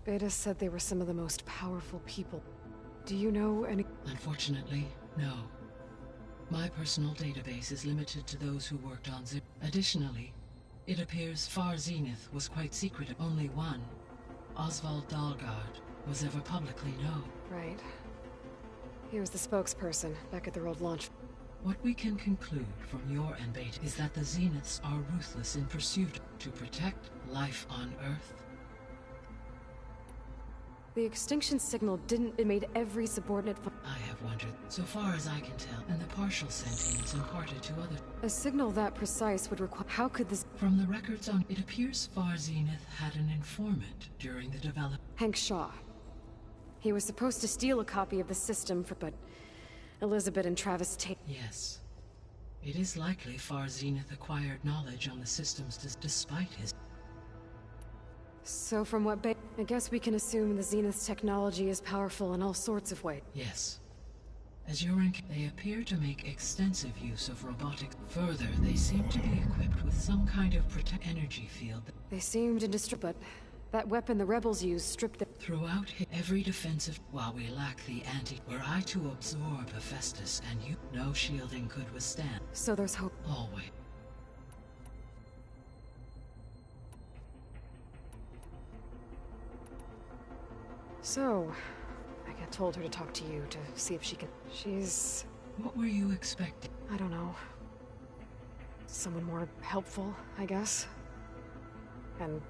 Beta said they were some of the most powerful people. Do you know any... Unfortunately, no. My personal database is limited to those who worked on Zip. Additionally, it appears Far Zenith was quite secretive. Only one, Oswald Dahlgard, was ever publicly known. Right. He was the spokesperson back at their old launch. What we can conclude from your and Beta is that the Zeniths are ruthless in pursuit to protect life on Earth. The extinction signal it made every subordinate... I have wondered, so far as I can tell, and the partial sentience imparted to others. A signal that precise would require... How could this... From the records on... It appears Far Zenith had an informant during the development. Hank Shaw. He was supposed to steal a copy of the system but Elizabeth and Travis Tate... Yes. It is likely Far Zenith acquired knowledge on the systems despite his... So from what I guess we can assume the Zenith's technology is powerful in all sorts of ways. Yes. As they appear to make extensive use of robotics. Further, they seem to be equipped with some kind of energy field. They seemed indestructible, but that weapon the rebels used stripped them. Throughout every defensive, while we lack the were I to absorb Hephaestus and you, no shielding could withstand. So there's hope. Always. So, I got told her to talk to you to see if she can... She's... What were you expecting? I don't know. Someone more helpful, I guess. And...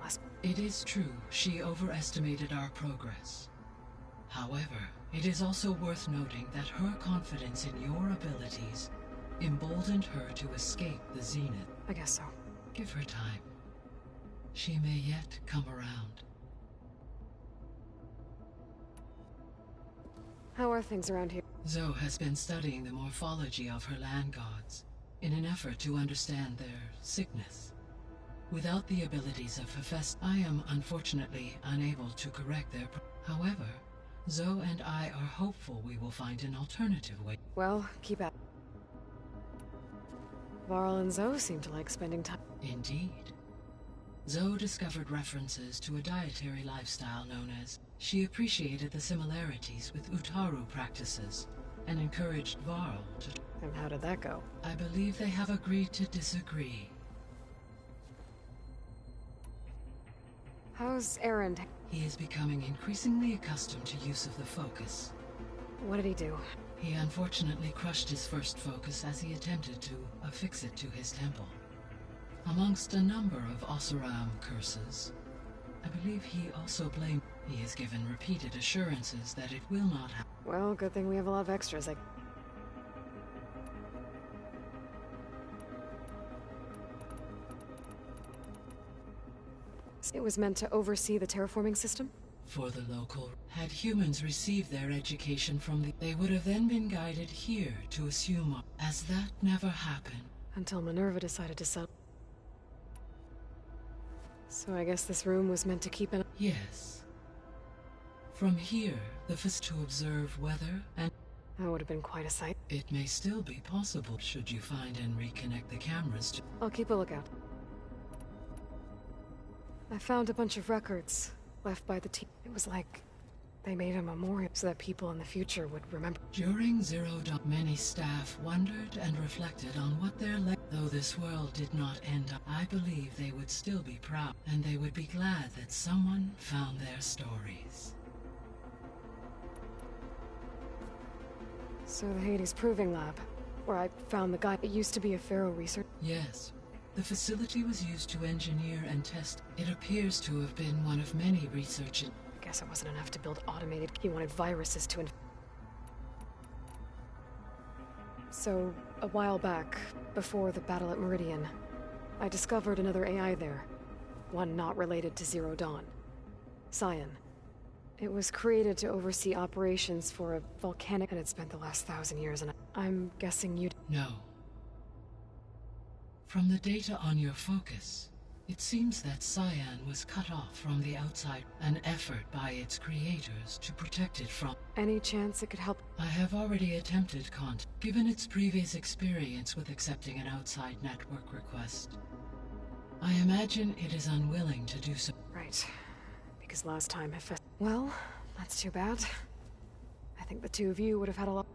less... It is true, she overestimated our progress. However, it is also worth noting that her confidence in your abilities emboldened her to escape the Zenith. I guess so. Give her time. She may yet come around. How are things around here? Zoe has been studying the morphology of her land gods in an effort to understand their sickness. Without the abilities of Hephaestus, I am unfortunately unable to correct their... However, Zoe and I are hopeful we will find an alternative way. Well, keep at... Varl and Zoe seem to like spending time... Indeed. Zoe discovered references to a dietary lifestyle known as... She appreciated the similarities with Utaru practices, and encouraged Varl to... And how did that go? I believe they have agreed to disagree. How's Erend? He is becoming increasingly accustomed to use of the focus. What did he do? He unfortunately crushed his first focus as he attempted to affix it to his temple. Amongst a number of Oseram curses, I believe he also blamed... He has given repeated assurances that it will not happen. Well, good thing we have a lot of extras. It was meant to oversee the terraforming system? For the local... Had humans received their education from the... They would have then been guided here to assume... As that never happened. Until Minerva decided to settle. So I guess this room was meant to keep an... Yes. From here, the first to observe weather and... That would have been quite a sight. It may still be possible should you find and reconnect the cameras to... I'll keep a lookout. I found a bunch of records left by the team. It was like they made a memorial so that people in the future would remember. During Zero Dawn, many staff wondered and reflected on what their though this world did not end up, I believe they would still be proud, and they would be glad that someone found their stories. So the Hades Proving Lab, where I found the guy, it used to be a Pharaoh research. Yes. The facility was used to engineer and test. It appears to have been one of many research. I guess it wasn't enough to build automated. He wanted viruses to So, a while back, before the battle at Meridian, I discovered another AI there. One not related to Zero Dawn. Scion. It was created to oversee operations for a volcanic, and it spent the last 1,000 years, and I'm guessing you'd... No. From the data on your focus, it seems that Scion was cut off from the outside, an effort by its creators to protect it from... Any chance it could help? I have already attempted contact, given its previous experience with accepting an outside network request. I imagine it is unwilling to do so. Right. Because last time it Well, that's too bad. I think the two of you would have had a lot...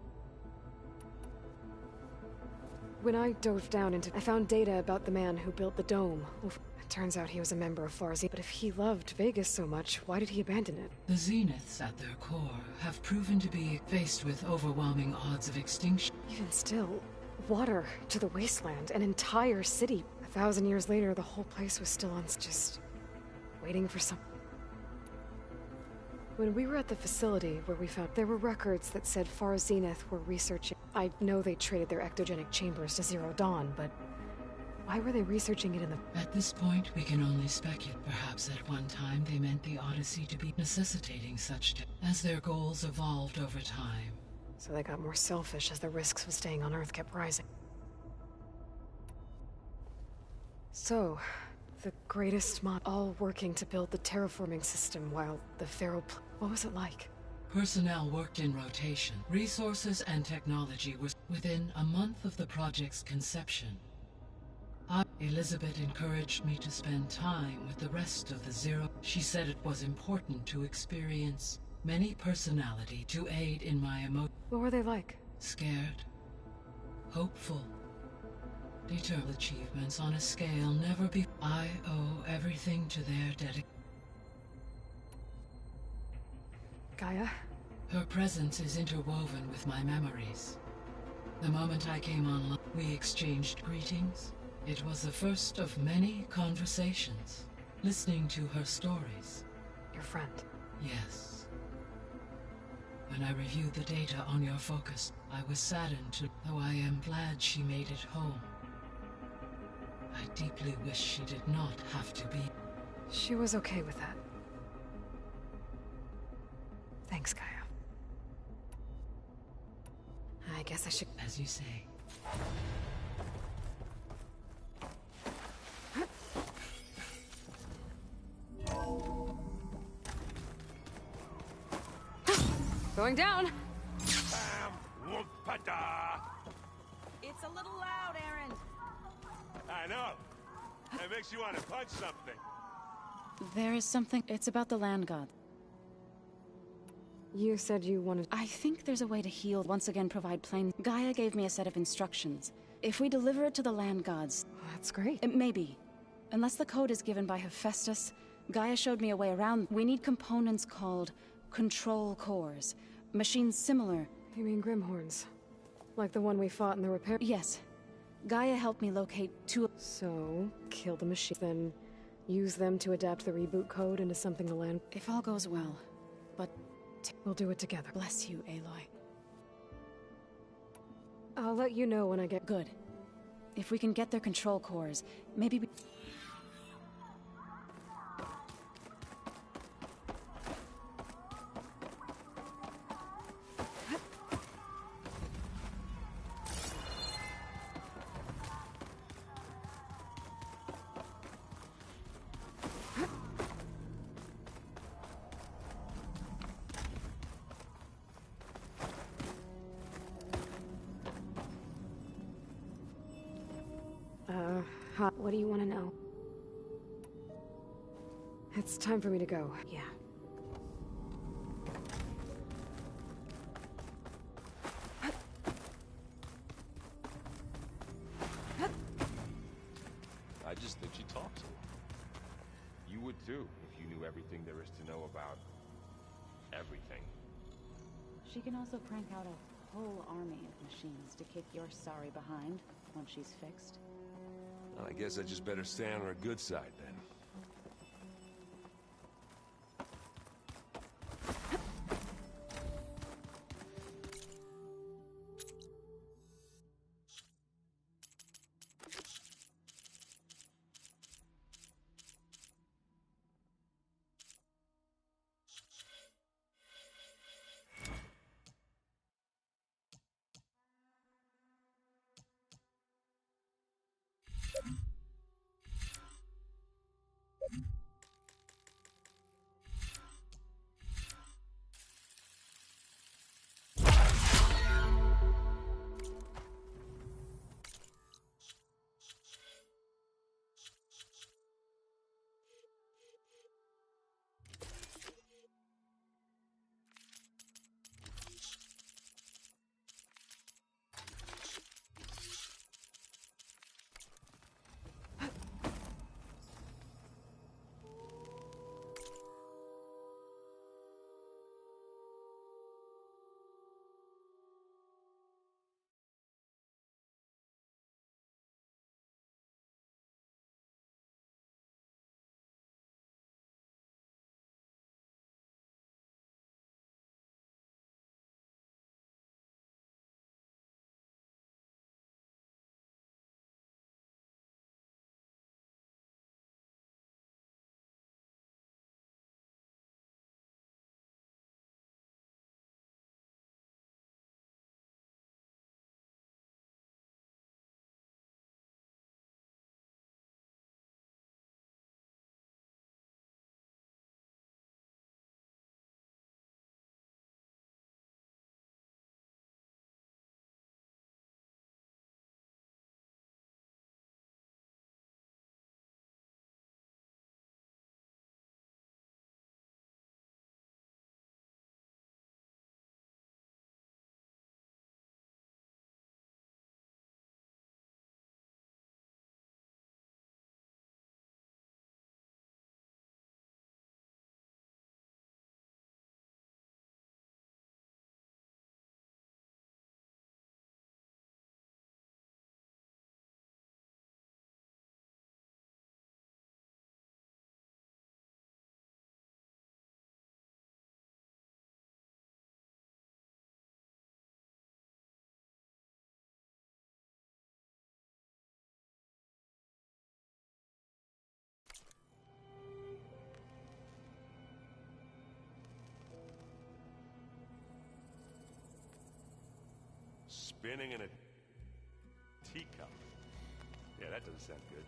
When I dove down into... I found data about the man who built the dome. Oof. It turns out he was a member of Farzi. But if he loved Vegas so much, why did he abandon it? The Zeniths at their core have proven to be faced with overwhelming odds of extinction. Even still, water to the wasteland, an entire city. 1,000 years later, the whole place was still on... just... waiting for some... When we were at the facility where we found, there were records that said Far Zenith were researching. I know they traded their ectogenic chambers to Zero Dawn, but why were they researching it in the... At this point, we can only speculate. Perhaps at one time they meant the Odyssey to be necessitating such as their goals evolved over time. So they got more selfish as the risks of staying on Earth kept rising. So... the greatest mod, all working to build the terraforming system while the Pharaoh... What was it like? Personnel worked in rotation. Resources and technology were within a month of the project's conception. Elizabeth encouraged me to spend time with the rest of the Zero. She said it was important to experience many personality to aid in my emotion. What were they like? Scared. Hopeful. Determined achievements on a scale never be. I owe everything to their dedication. Gaia? Her presence is interwoven with my memories. The moment I came online, we exchanged greetings. It was the first of many conversations, listening to her stories. Your friend? Yes. When I reviewed the data on your focus, I was saddened to, though I am glad she made it home. I deeply wish she did not have to be. She was okay with that. Thanks, Gaia. I guess I should... As you say. Going down! It's a little loud, Aaron. I know. It makes you want to punch something. There is something... It's about the land god. You said you wanted... I think there's a way to heal, once again provide plain... Gaia gave me a set of instructions. If we deliver it to the land gods... That's great. It may be. Unless the code is given by Hephaestus, Gaia showed me a way around. We need components called control cores. Machines similar... You mean Grimhorns? Like the one we fought in the repair... Yes. Gaia helped me locate two... So, kill the machine, then use them to adapt the reboot code into something the land... If all goes well. But... We'll do it together. Bless you, Aloy. I'll let you know when I get... Good. If we can get their control cores, maybe we... Huh, what do you want to know? It's time for me to go. Yeah. I just think she talks a lot. You would too, if you knew everything there is to know about everything. She can also crank out a whole army of machines to kick your sorry behind once she's fixed. Well, I guess I just better stay on her good side then. Spinning in a teacup. Yeah, that doesn't sound good.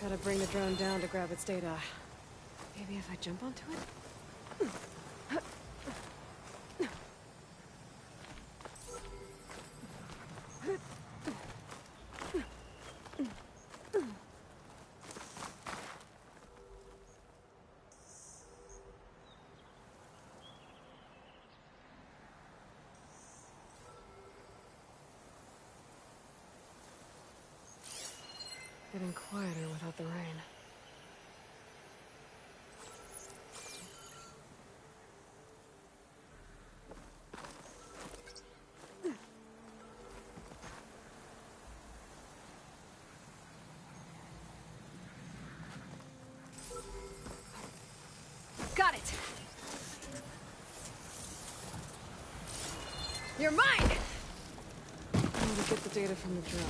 Gotta bring the drone down to grab its data. Maybe if I jump onto it? Getting quieter without the rain. Got it! You're mine! I need to get the data from the drone.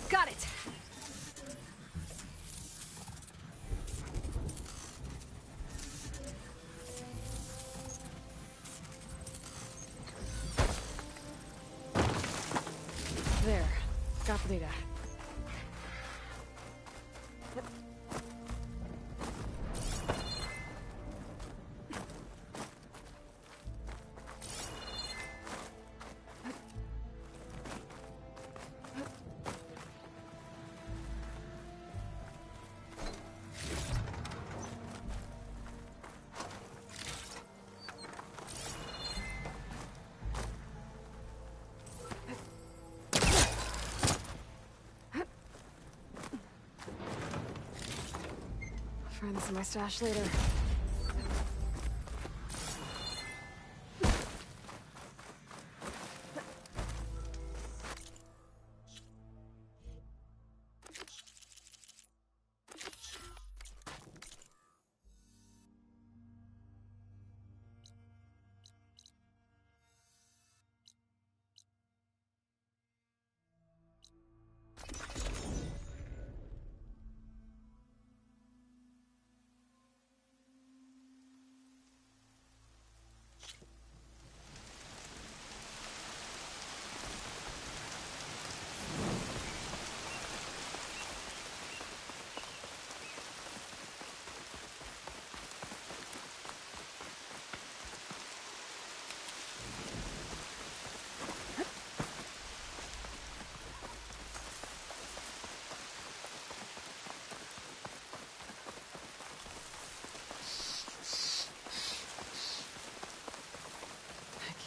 Got it! There. Got the data. Find this in my stash later.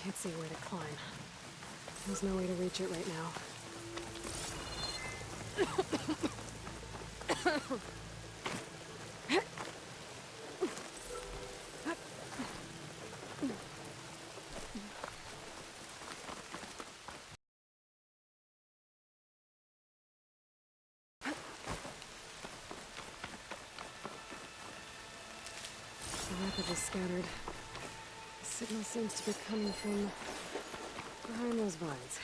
Can't see where to climb. There's no way to reach it right now. The rapid is scattered. The signal seems to be coming from behind those vines.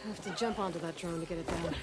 I have to jump onto that drone to get it down.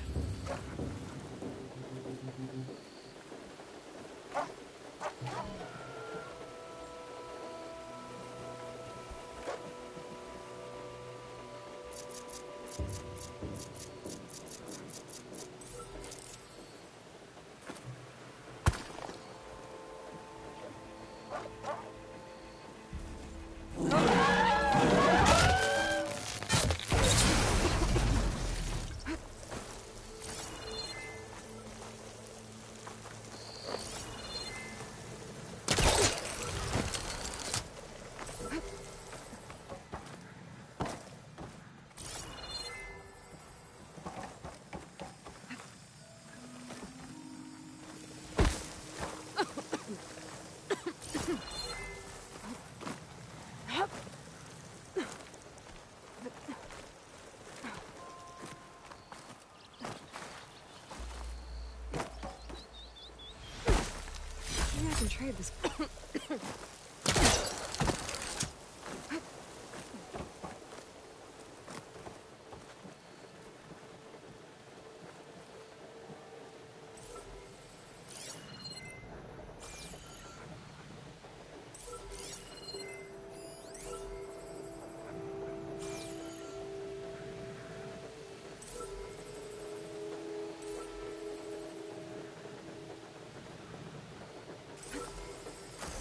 Maybe I can trade this.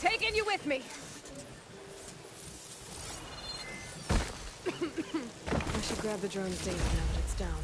Taking you with me. I should grab the drone's data now that it's down.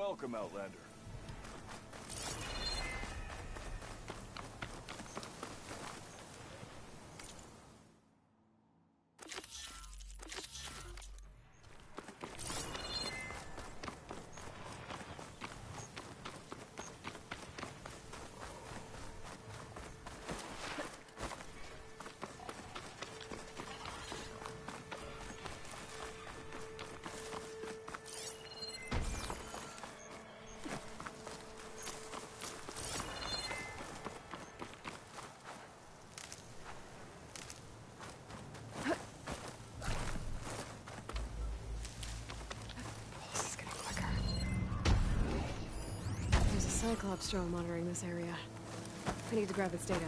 Welcome, Outlander. Cyclops drone monitoring this area. I need to grab its data.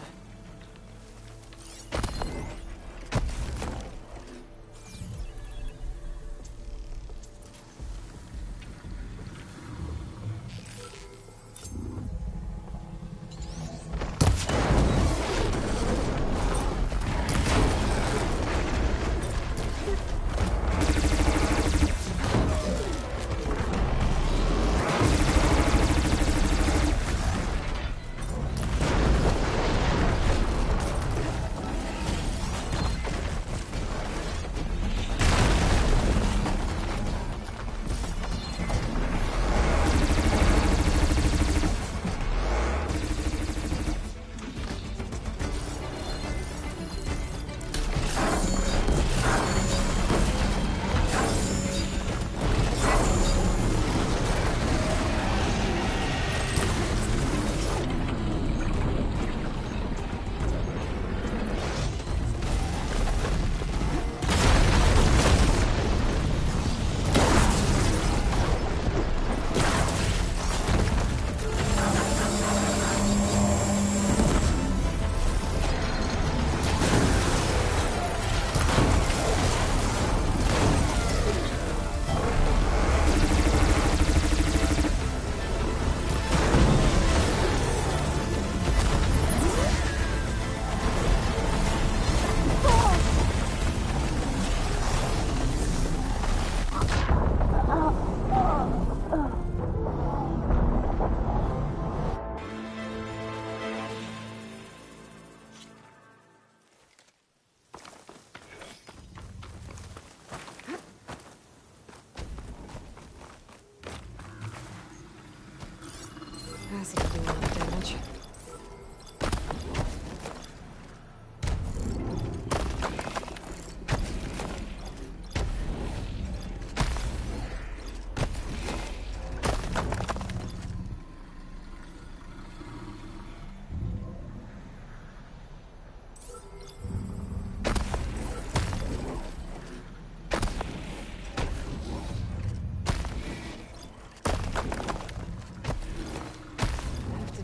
Acid will do a lot of damage.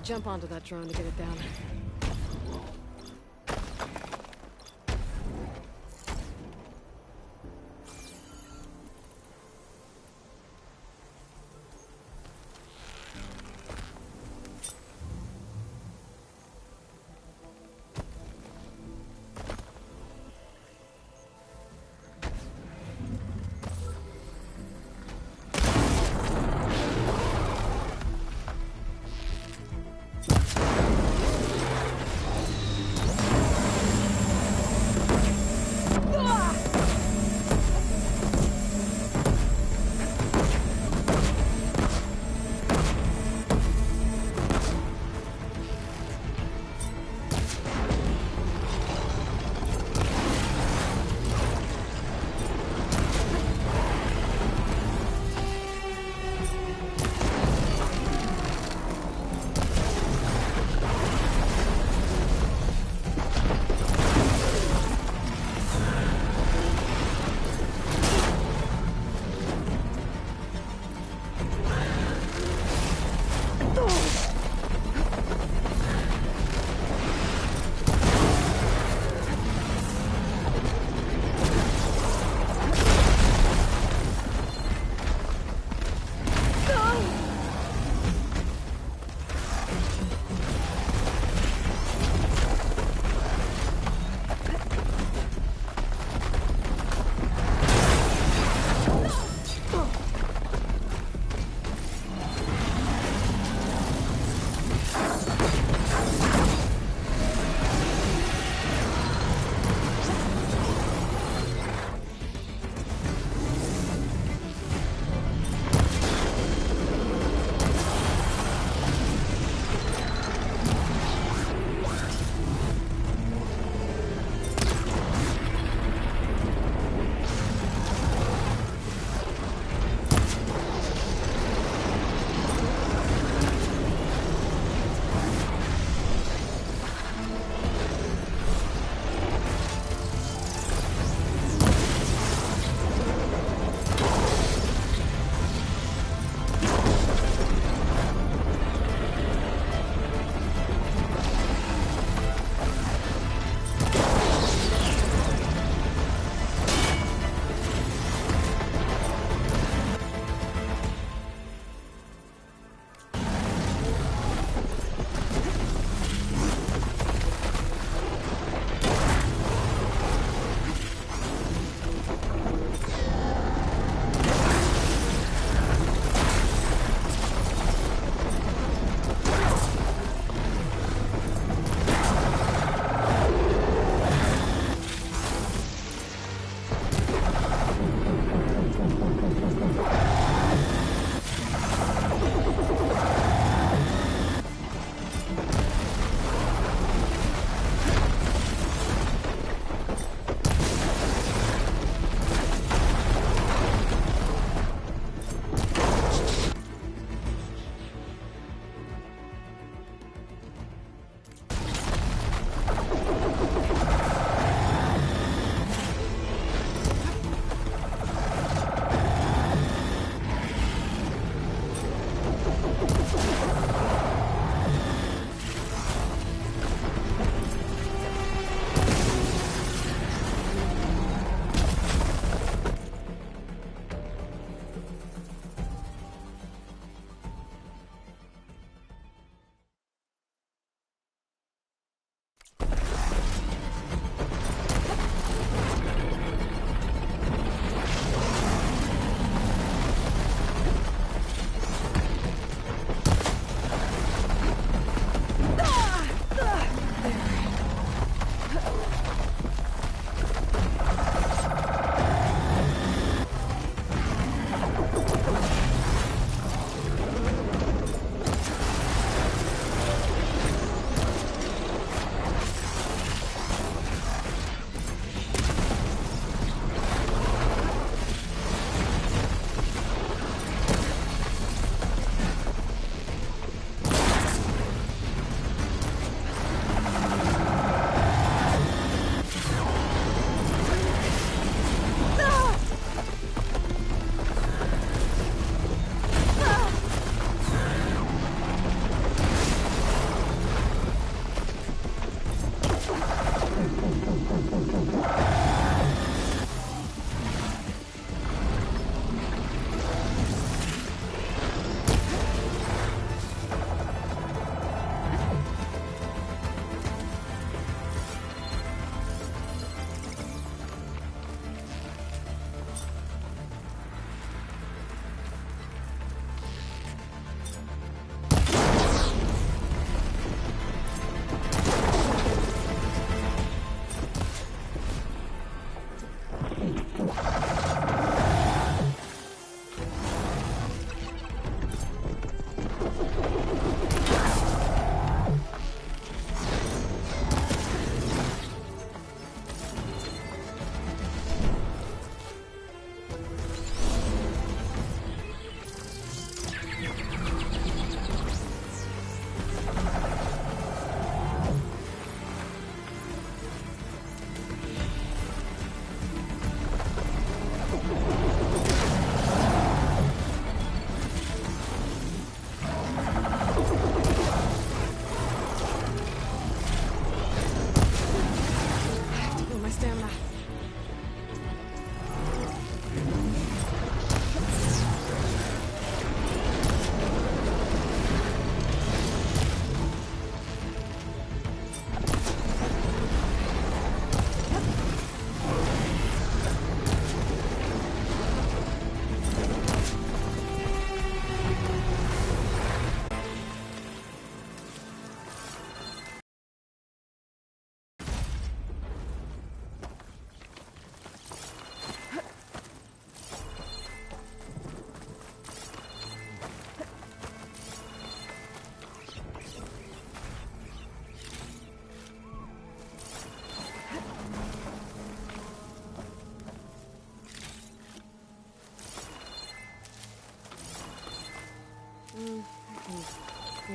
Jump onto that drone to get it down.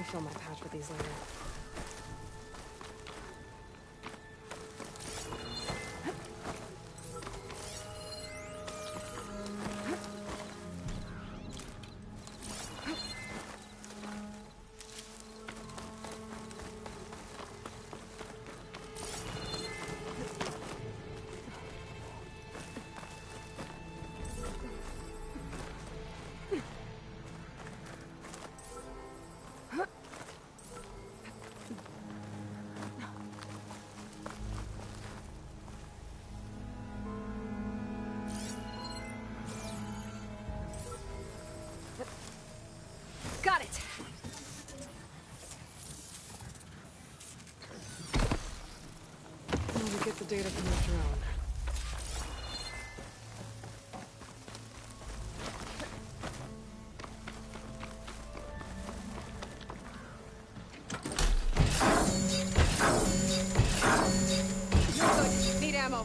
fill my pouch with these later. Got it! Now we get the data from the drone. You're good. Need ammo.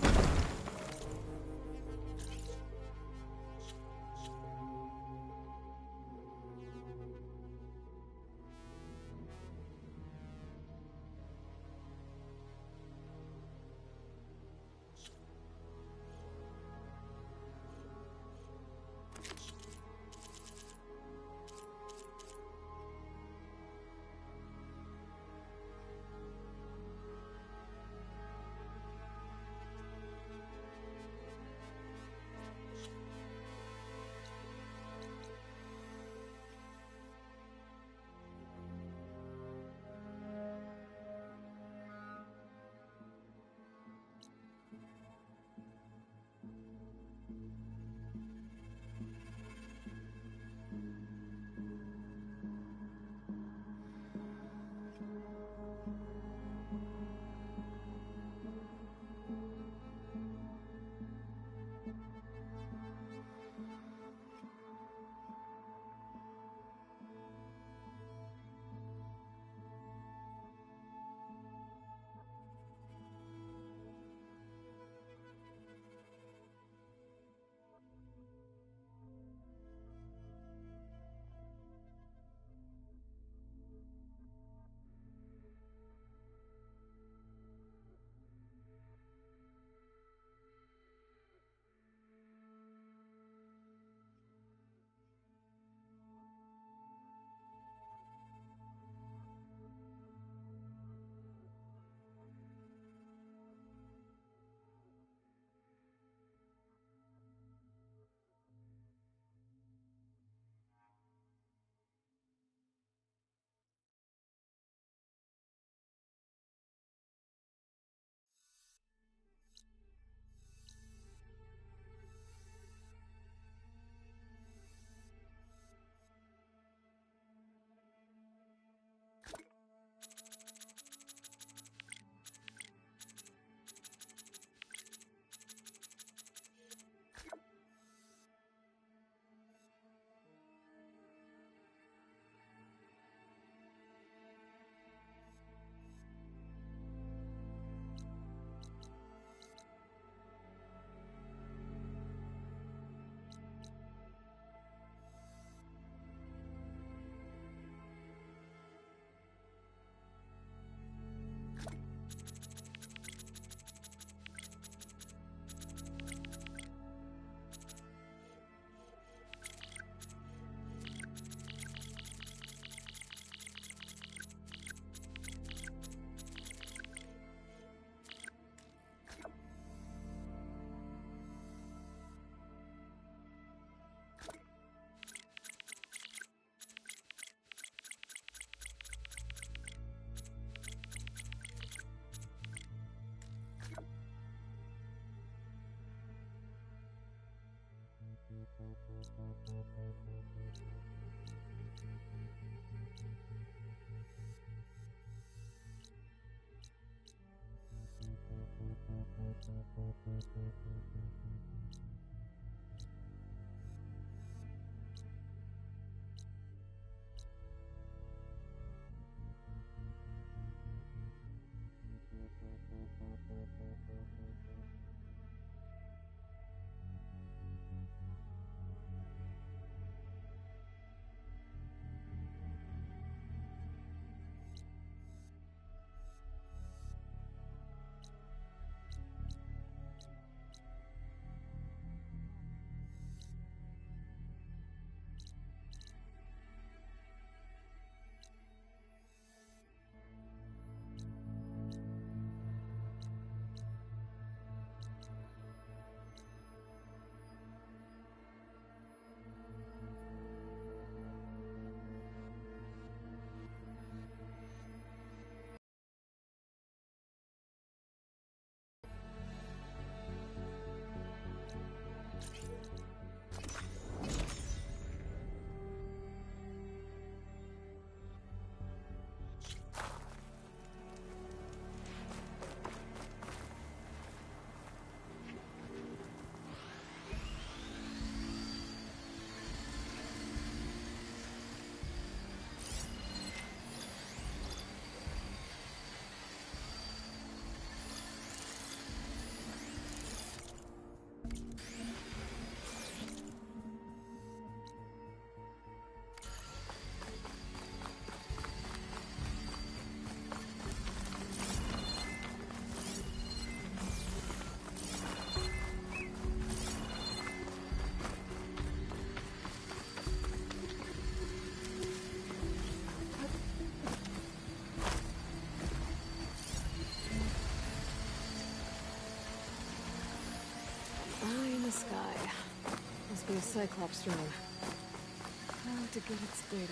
sky. Must be a Cyclops drone. How to get its data.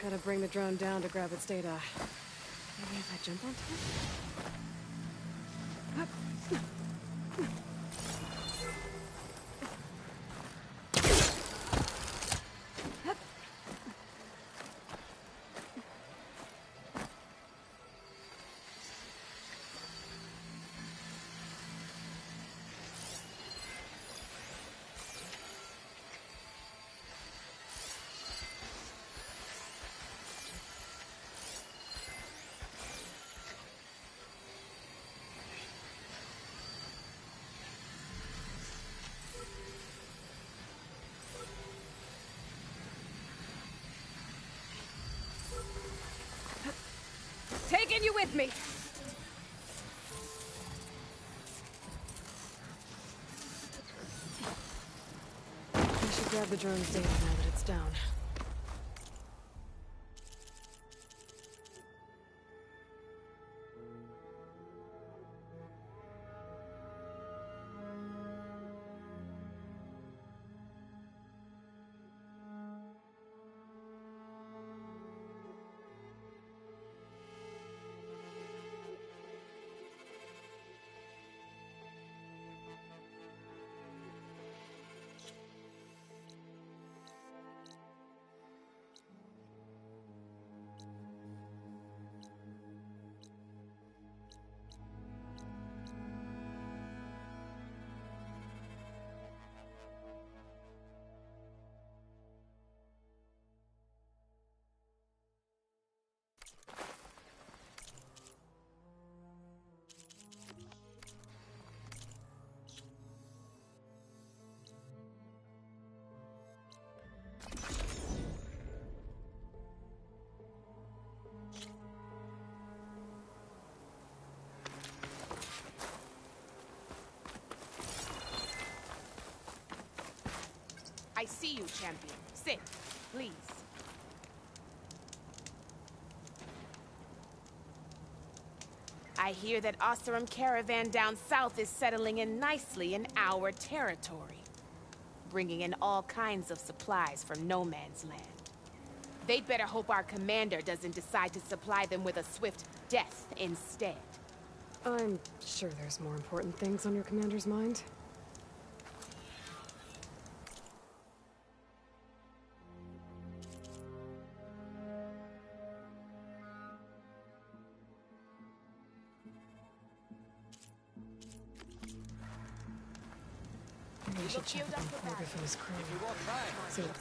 Gotta bring the drone down to grab its data. Maybe if I jump onto it? Taking you with me! I should grab the drone's data now that it's down. I see you, champion. Sit, please. I hear that Oseram caravan down south is settling in nicely in our territory, bringing in all kinds of supplies from no man's land. They'd better hope our commander doesn't decide to supply them with a swift death instead. I'm sure there's more important things on your commander's mind. We should check with the report of his crew. See what...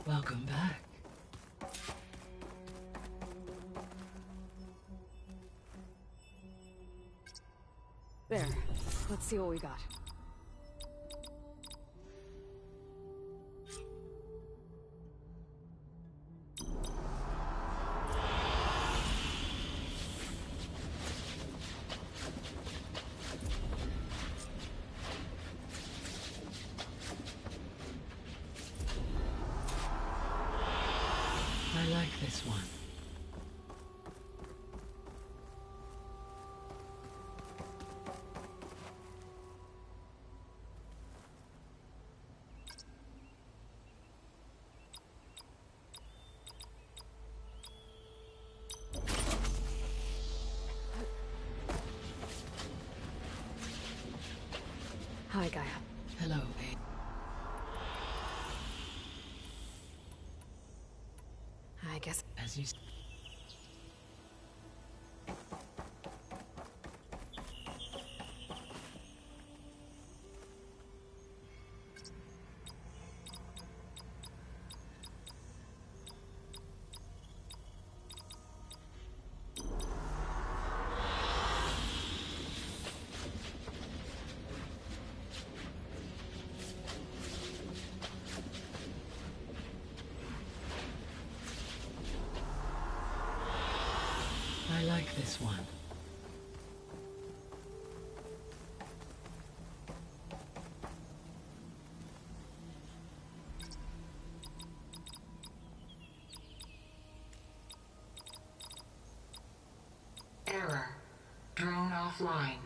Welcome back. There. Let's see what we got. I like this one. Hi, Gaia. Hello, I guess... As you... I like this one. Error. Drone offline.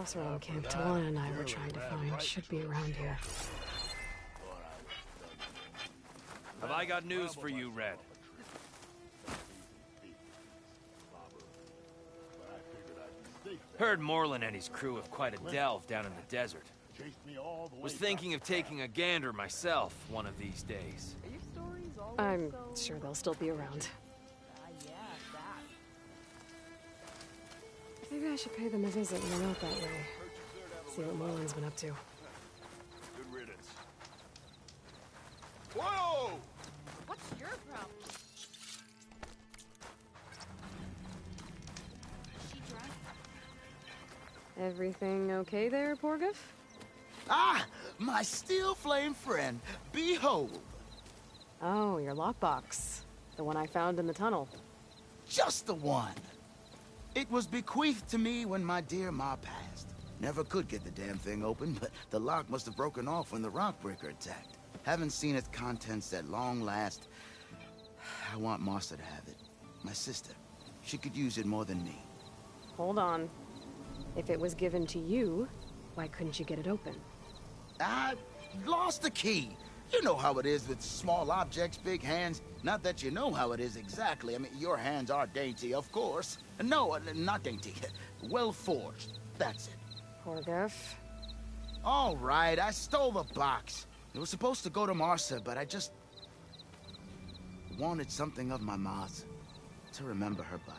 Oseram camp Talana and I were trying to find should be around here. Have I got news for you, Red? Heard Morlun and his crew have quite a delve down in the desert. Was thinking of taking a gander myself one of these days. I'm sure they'll still be around. Maybe I should pay them a visit when I'm out that way. See what Morlun's been up to. Good riddance. Whoa! What's your problem? Everything okay there, Porgif? Ah! My steel flame friend, behold! Oh, your lockbox. The one I found in the tunnel. Just the one! It was bequeathed to me when my dear ma passed. Never could get the damn thing open, but the lock must have broken off when the Rockbreaker attacked. Haven't seen its contents at long last. I want Martha to have it. My sister. She could use it more than me. Hold on. If it was given to you, why couldn't you get it open? I lost the key. You know how it is with small objects, big hands. Not that you know how it is exactly. I mean, your hands are dainty, of course. No, not dainty. Well forged. That's it. Porgif. All right, I stole the box. It was supposed to go to Martha, but I just wanted something of my ma's to remember her by.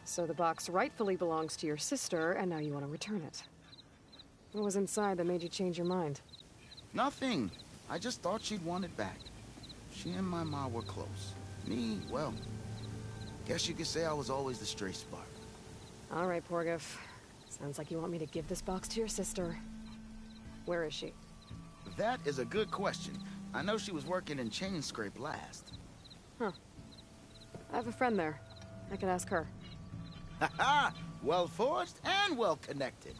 So the box rightfully belongs to your sister, and now you want to return it. What was inside that made you change your mind? Nothing. I just thought she'd want it back. She and my ma were close. Me, well, guess you could say I was always the stray spark. All right, Porgif. Sounds like you want me to give this box to your sister. Where is she? That is a good question. I know she was working in Chainscrape last. Huh. I have a friend there. I could ask her. Ha-ha! Well forged and well connected.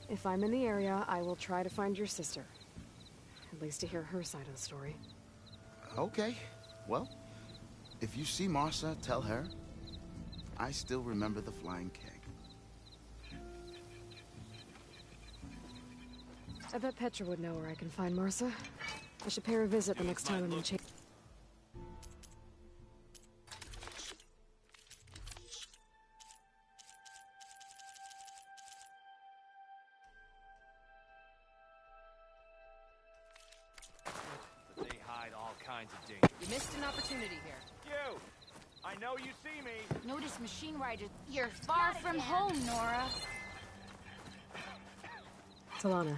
If I'm in the area, I will try to find your sister. At least to hear her side of the story. Okay. Well, if you see Martha, tell her I still remember the flying keg. I bet Petra would know where I can find Martha. I should pay her a visit the next time I'm in Chain. They hide all kinds of danger. You missed an opportunity here. You! I know you see me! Notice machine riders. You're far from home, Nora. Talana.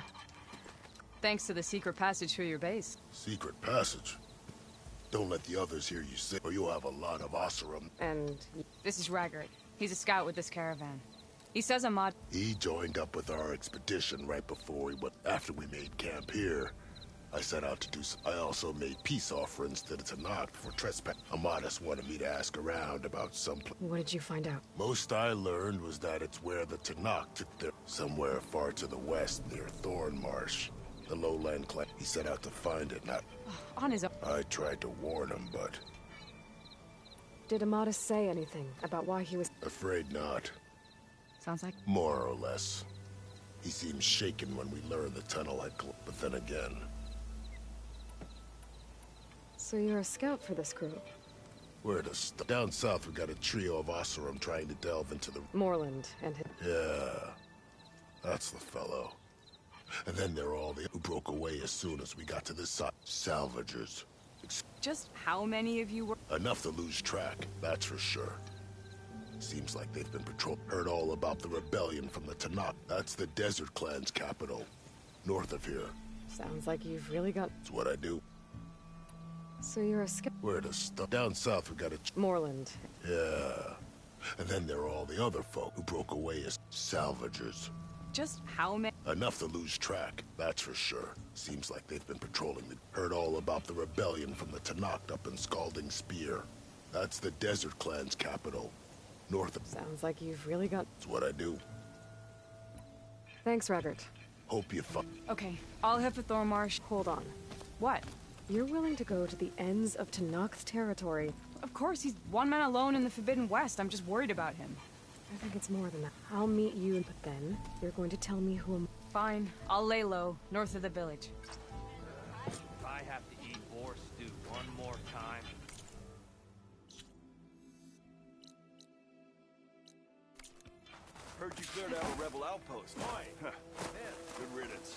Thanks to the secret passage through your base. Secret passage? Don't let the others hear you say, or you'll have a lot of Oseram. And... This is Raggart. He's a scout with this caravan. He says Ahmad... He joined up with our expedition right before we went... After we made camp here. I set out to do I also made peace offerings to the Tanakh for trespass. Amadis wanted me to ask around about some What did you find out? Most I learned was that it's where the Tanakh took their... Somewhere far to the west near Thorn Marsh. The lowland clan. He set out to find it, not... On his own. I tried to warn him, but... Did Amadis say anything about why he was... Afraid not. Sounds like... More or less. He seemed shaken when we learned the tunnel had... But then again... So you're a scout for this group? Where to down south, we got a trio of Oseram trying to delve into the... Morlund and his... Yeah. That's the fellow. And then there are all the who broke away as soon as we got to this side. Salvagers. Just how many of you were... Enough to lose track, that's for sure. Seems like they've been patrol... Heard all about the rebellion from the Tanakh. That's the Desert Clan's capital. North of here. Sounds like you've really got... It's what I do. So you're a scout... Where to stop? Down south, we got a... Morlund. Yeah. And then there are all the other folk who broke away as salvagers. Just how many... Enough to lose track, that's for sure. Seems like they've been patrolling the... Heard all about the rebellion from the Tanakh up in Scalding Spear. That's the Desert Clan's capital. North of... Sounds like you've really got... It's what I do. Thanks, Raggart. Hope you find... Okay, I'll head for Thornmarsh. Hold on. What? You're willing to go to the ends of Tanakh's territory Of course, he's one man alone in the Forbidden West. I'm just worried about him. I think it's more than that. I'll meet you, but then you're going to tell me who I'm... Fine. I'll lay low, north of the village. If I have to eat boar stew one more time... Heard you cleared out a rebel outpost. Why? Good riddance.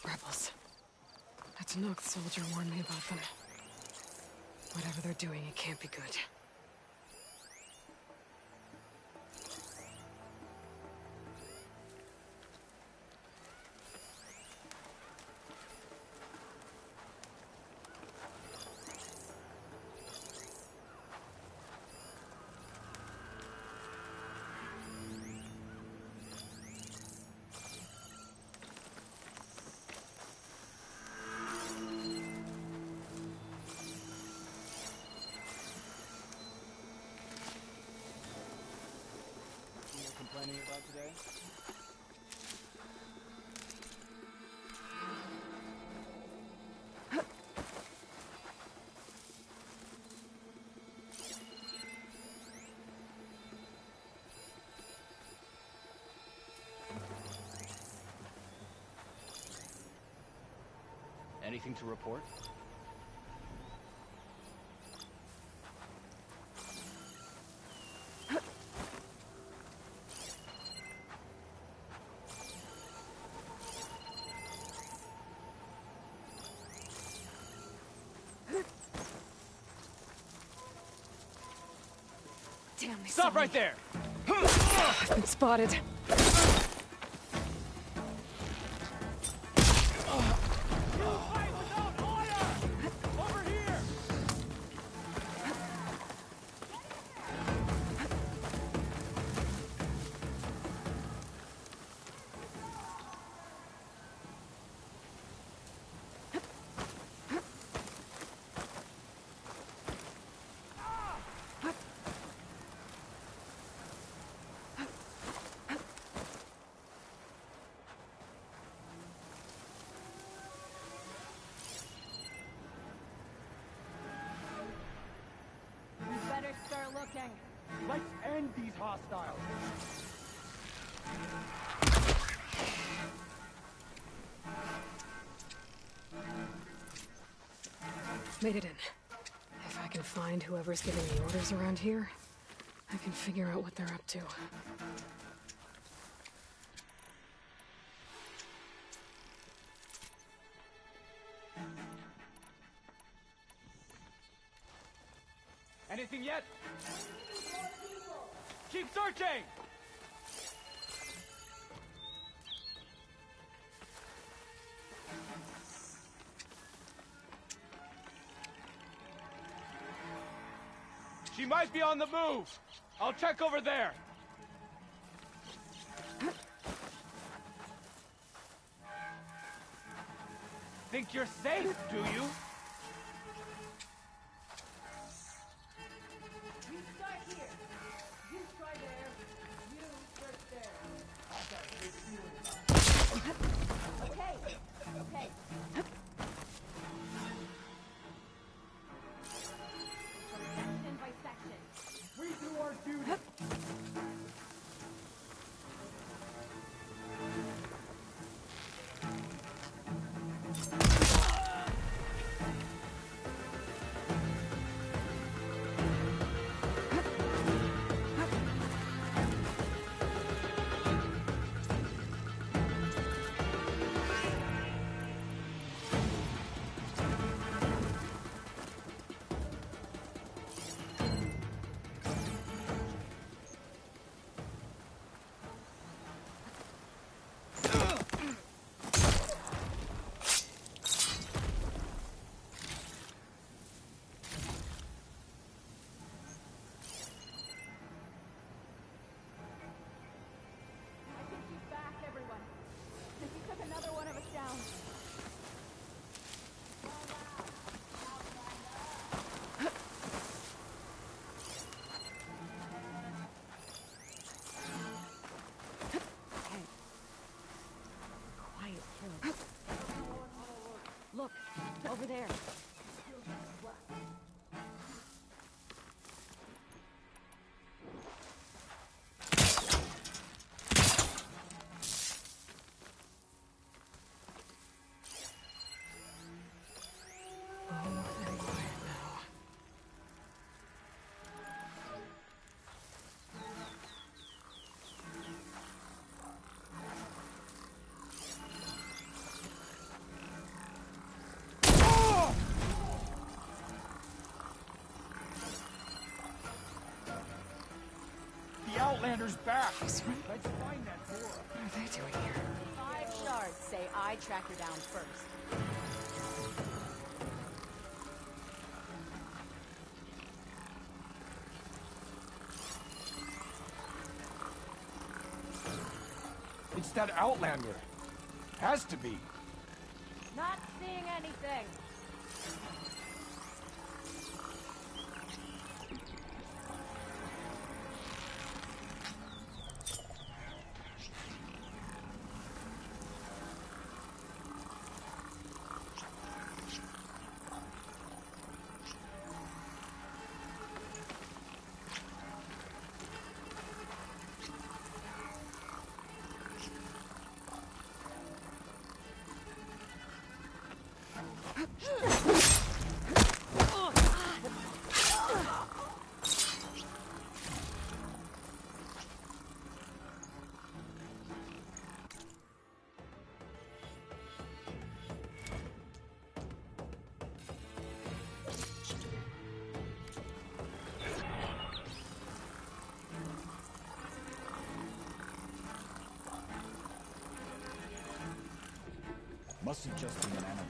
Rebels. That Noct soldier warned me about them. Whatever they're doing, it can't be good. Complaining about today? Anything to report? Damn, they Stop saw right me. there! I've been spotted. Let's end these hostiles. Made it in. If I can find whoever's giving the orders around here, I can figure out what they're up to. Anything yet? Keep searching! She might be on the move. I'll check over there. Think you're safe, do you? Look, over there. Outlander's back. Let's find that door. What are they doing here? 5 shards say I track her down first. It's that Outlander. Has to be. Not seeing anything. Must have just been an animal.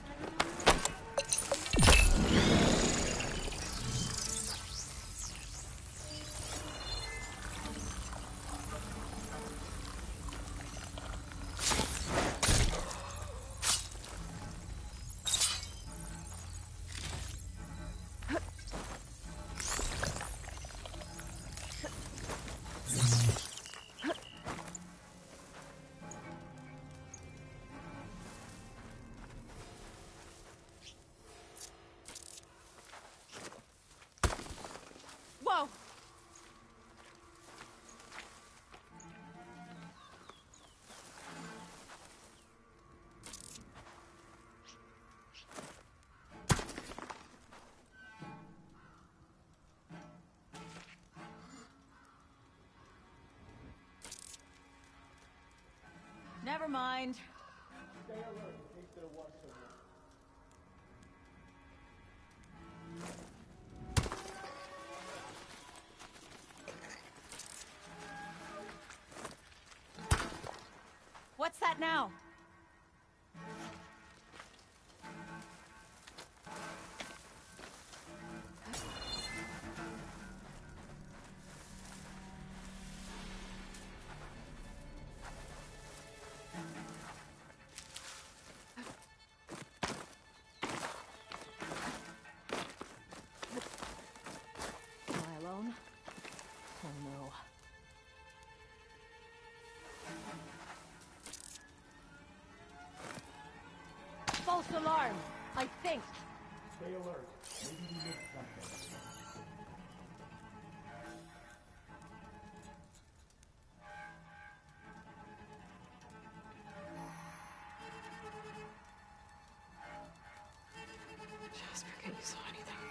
Never mind. Stay alert in case there was someone. What's that now? Am I alone? Oh no. False alarm, I think. Stay alert. Maybe we missed something. Jasper, can you saw anything?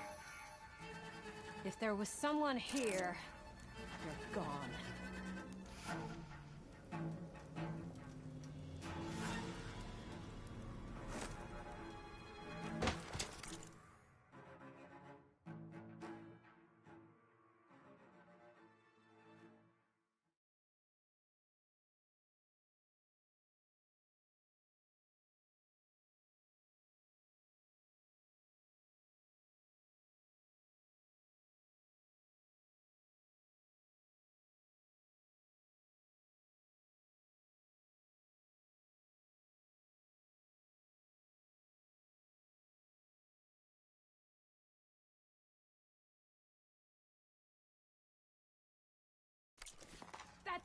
If there was someone here, you're gone. That's...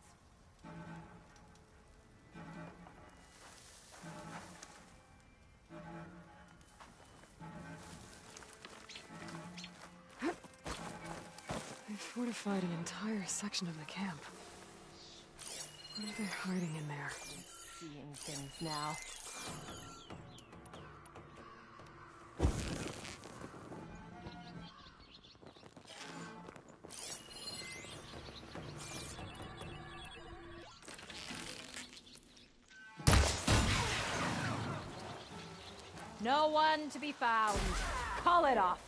They fortified an entire section of the camp. What are they hiding in there? Seeing things now. No one to be found. Call it off.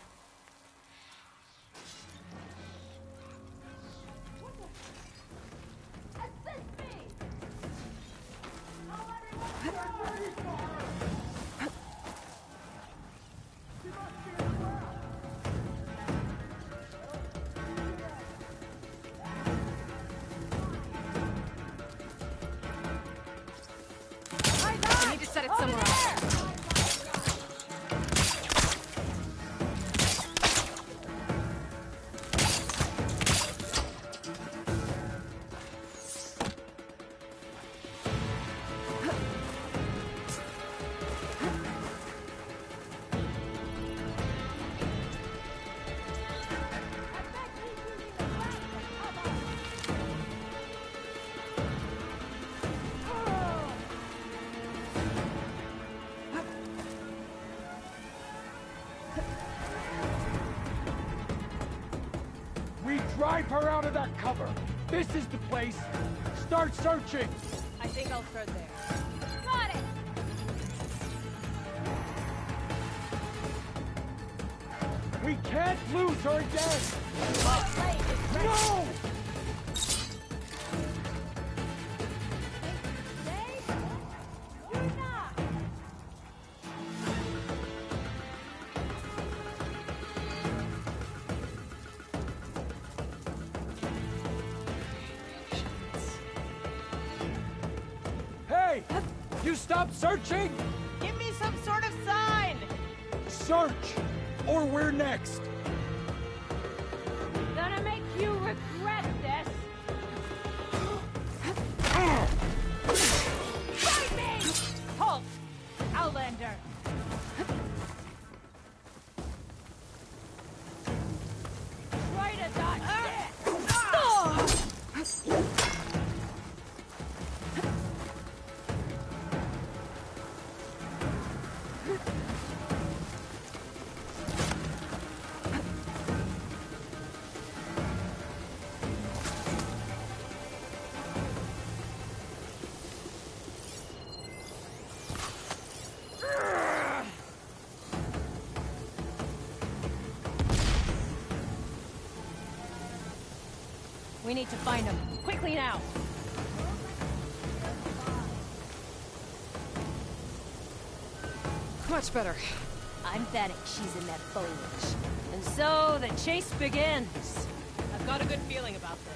I need to set it somewhere else. Drive her out of that cover! This is the place! Start searching! I think I'll start there. Got it! We can't lose her again! No! Hey! You stop searching? Give me some sort of sign! Search! Or we're next! Gonna make you regret this! Fight me! Halt! Outlander! Try to dodge We need to find him. Quickly now! Much better. I'm betting she's in that foliage. And so, the chase begins. I've got a good feeling about this.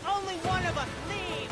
Only one of us leaves!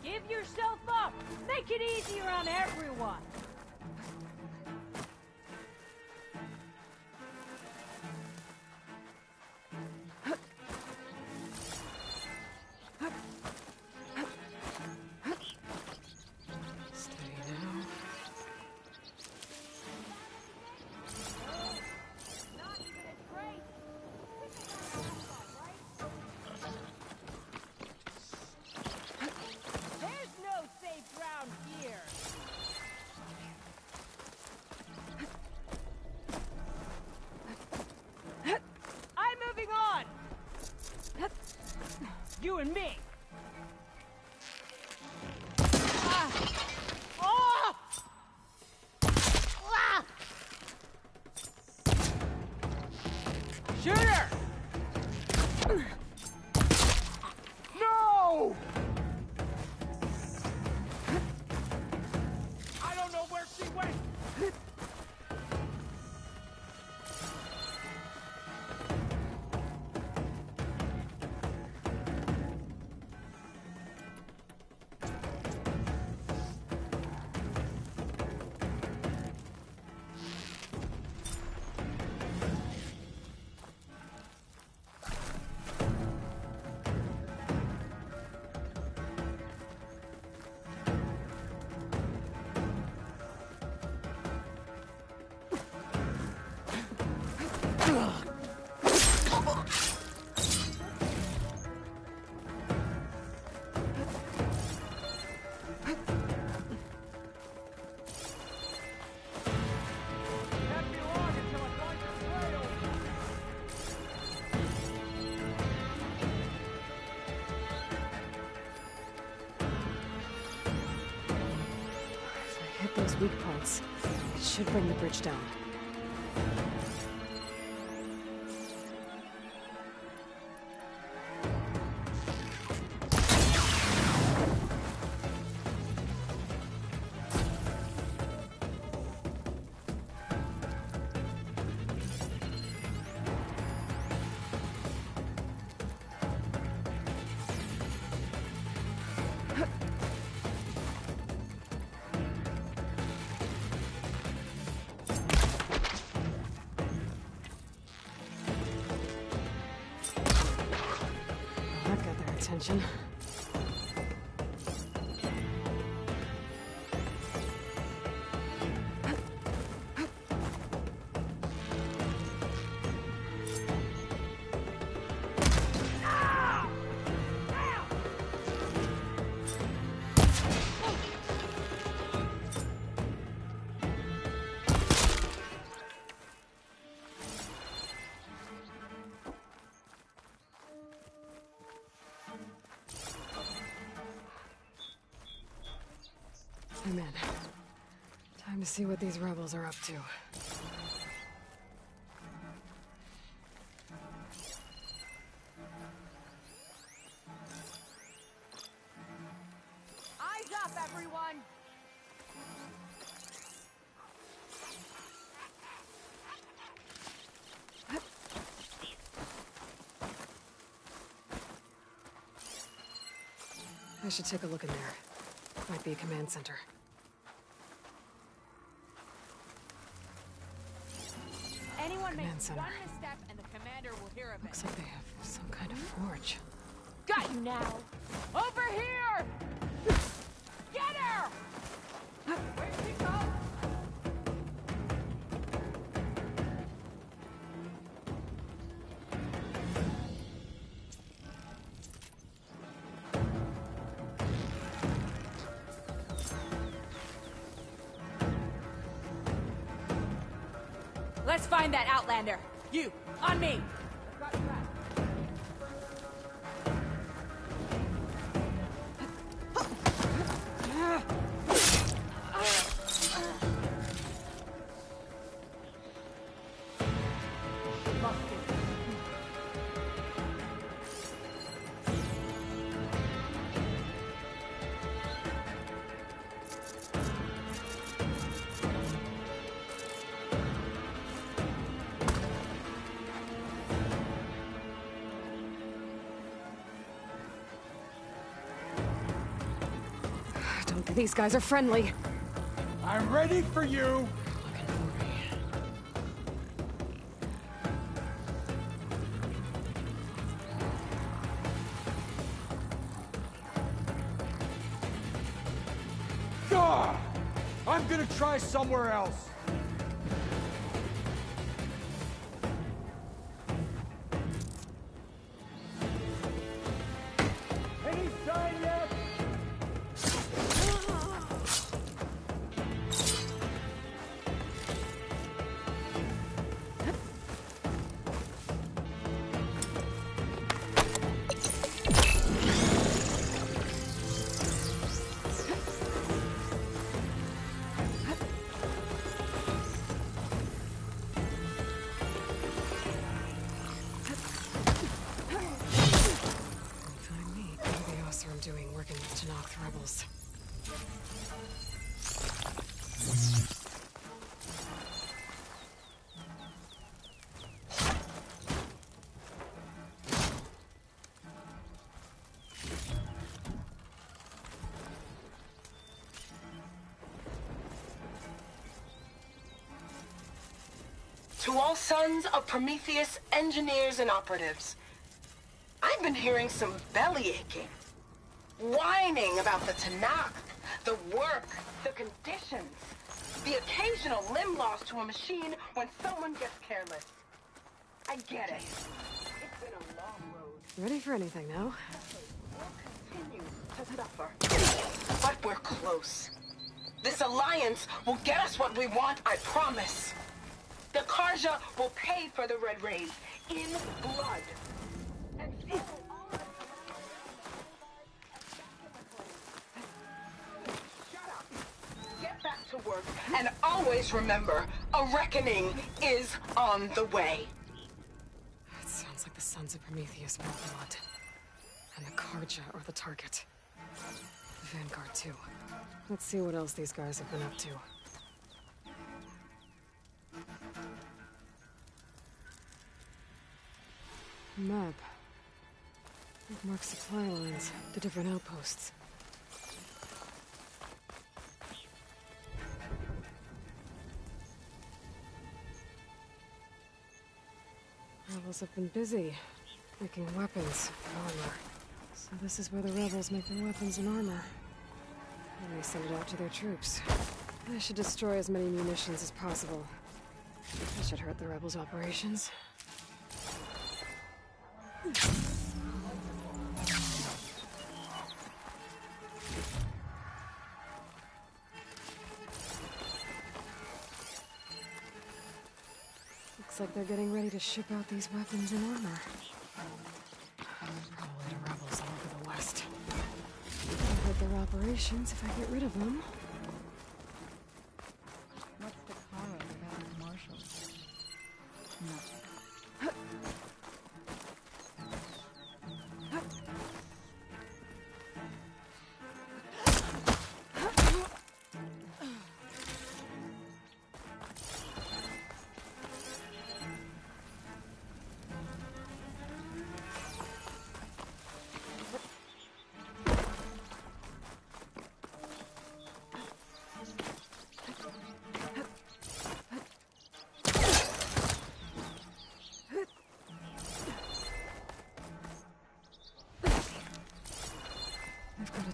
Give yourself up! Make it easier on everyone! Steady now. There's no safe ground here! I'm moving on! You and me! Oh! Shooter! No! I don't know where she went! Hit those weak points. It should bring the bridge down. That got their attention. Time to see what these rebels are up to. Eyes up, everyone! I should take a look in there. Might be a command center. Anyone Command makes center. one misstep and the commander will hear of it. Looks like they have some kind of forge. Got you now! Over here! Get her! Where'd she go? Let's find that Outlander. You, on me! These guys are friendly. I'm ready for you. Gah! I'm gonna try somewhere else. Any sign yet? Doing working with Tenakth rebels. To all sons of Prometheus engineers and operatives, I've been hearing some belly aching. Whining about the Tenakth, the work, the conditions, the occasional limb loss to a machine when someone gets careless. I get it. It's been a long road. Ready for anything now? We'll continue to suffer. But we're close. This alliance will get us what we want, I promise. The Karja will pay for the Red Raid in blood. And so to work, and always remember, a reckoning is on the way. It sounds like the Sons of Prometheus want blood. And the Karja are the target. The Vanguard, too. Let's see what else these guys have been up to. Map. It marks supply lines, the different outposts. Rebels have been busy, making weapons and armor. So this is where the rebels make their weapons and armor. And they send it out to their troops. I should destroy as many munitions as possible. That should hurt the rebels' operations. Looks like they're getting ready to ship out these weapons and armor. Probably to rebels all over the West. I'll hurt their operations if I get rid of them.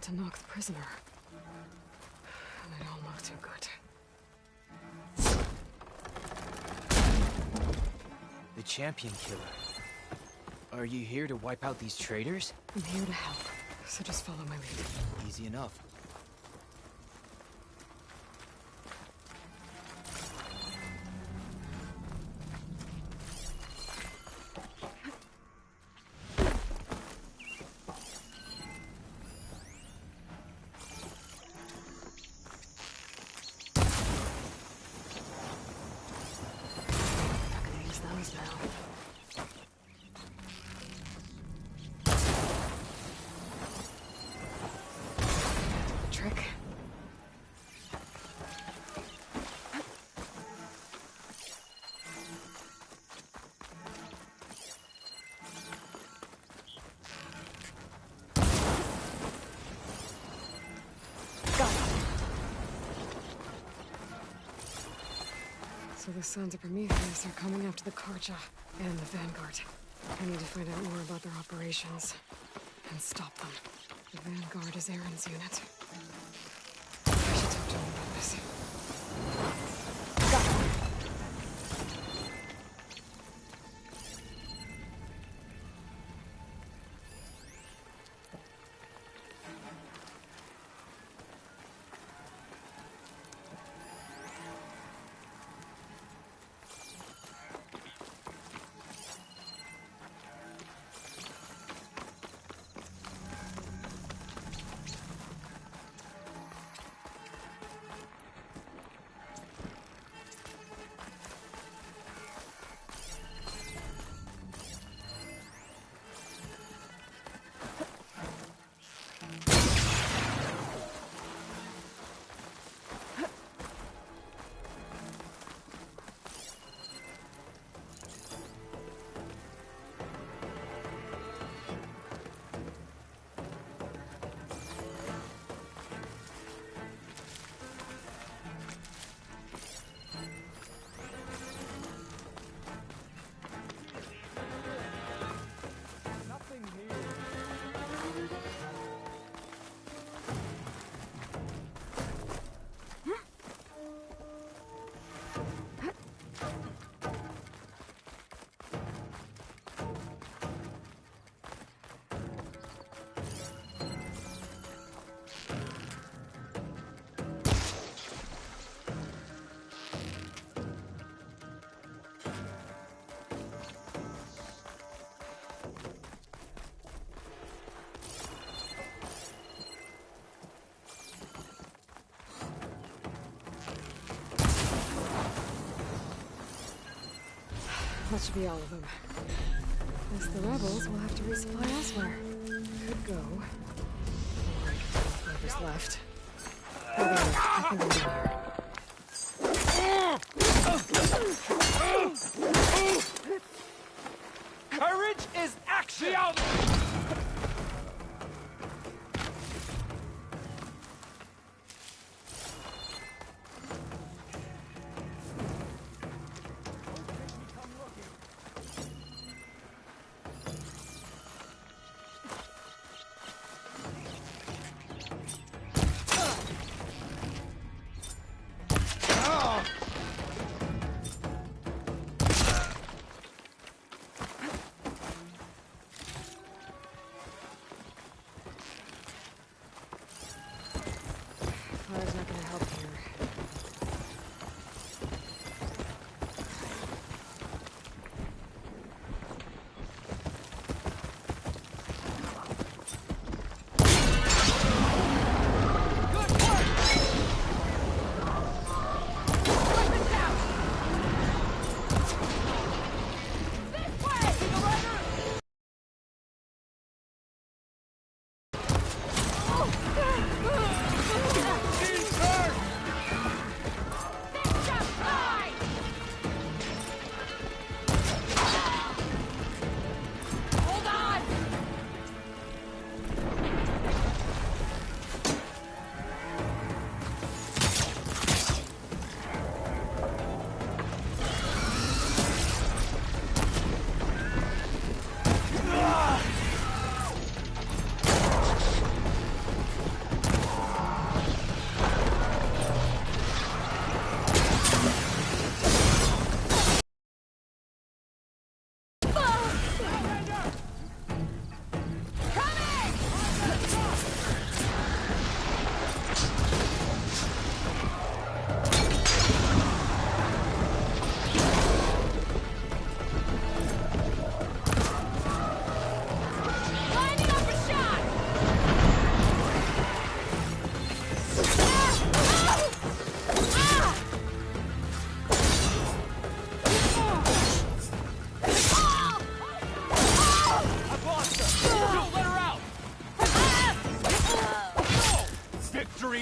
to knock the prisoner. And they don't look too good. The Champion Killer. Are you here to wipe out these traitors? I'm here to help, so just follow my lead. Easy enough. So the Sons of Prometheus are coming after the Karja and the Vanguard. I need to find out more about their operations and stop them. The Vanguard is Aaron's unit. I should talk to him about this. That should be all of them. As the rebels will have to resupply elsewhere. Could go. Or I could tell whoever's left. There they are. I think I'm done here. Courage is action!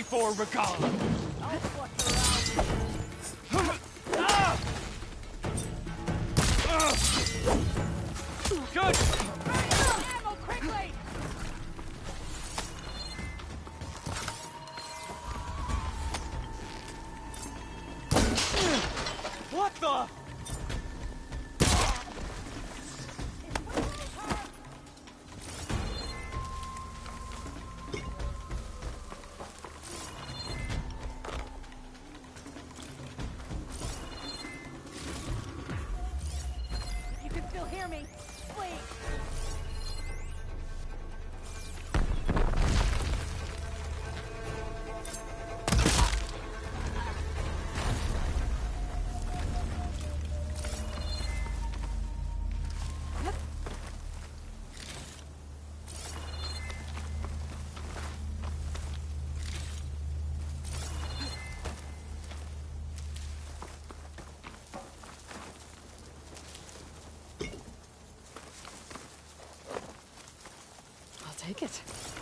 for, Regala! Good! Ammo, quickly! What the? You can still hear me, please. I'll take it.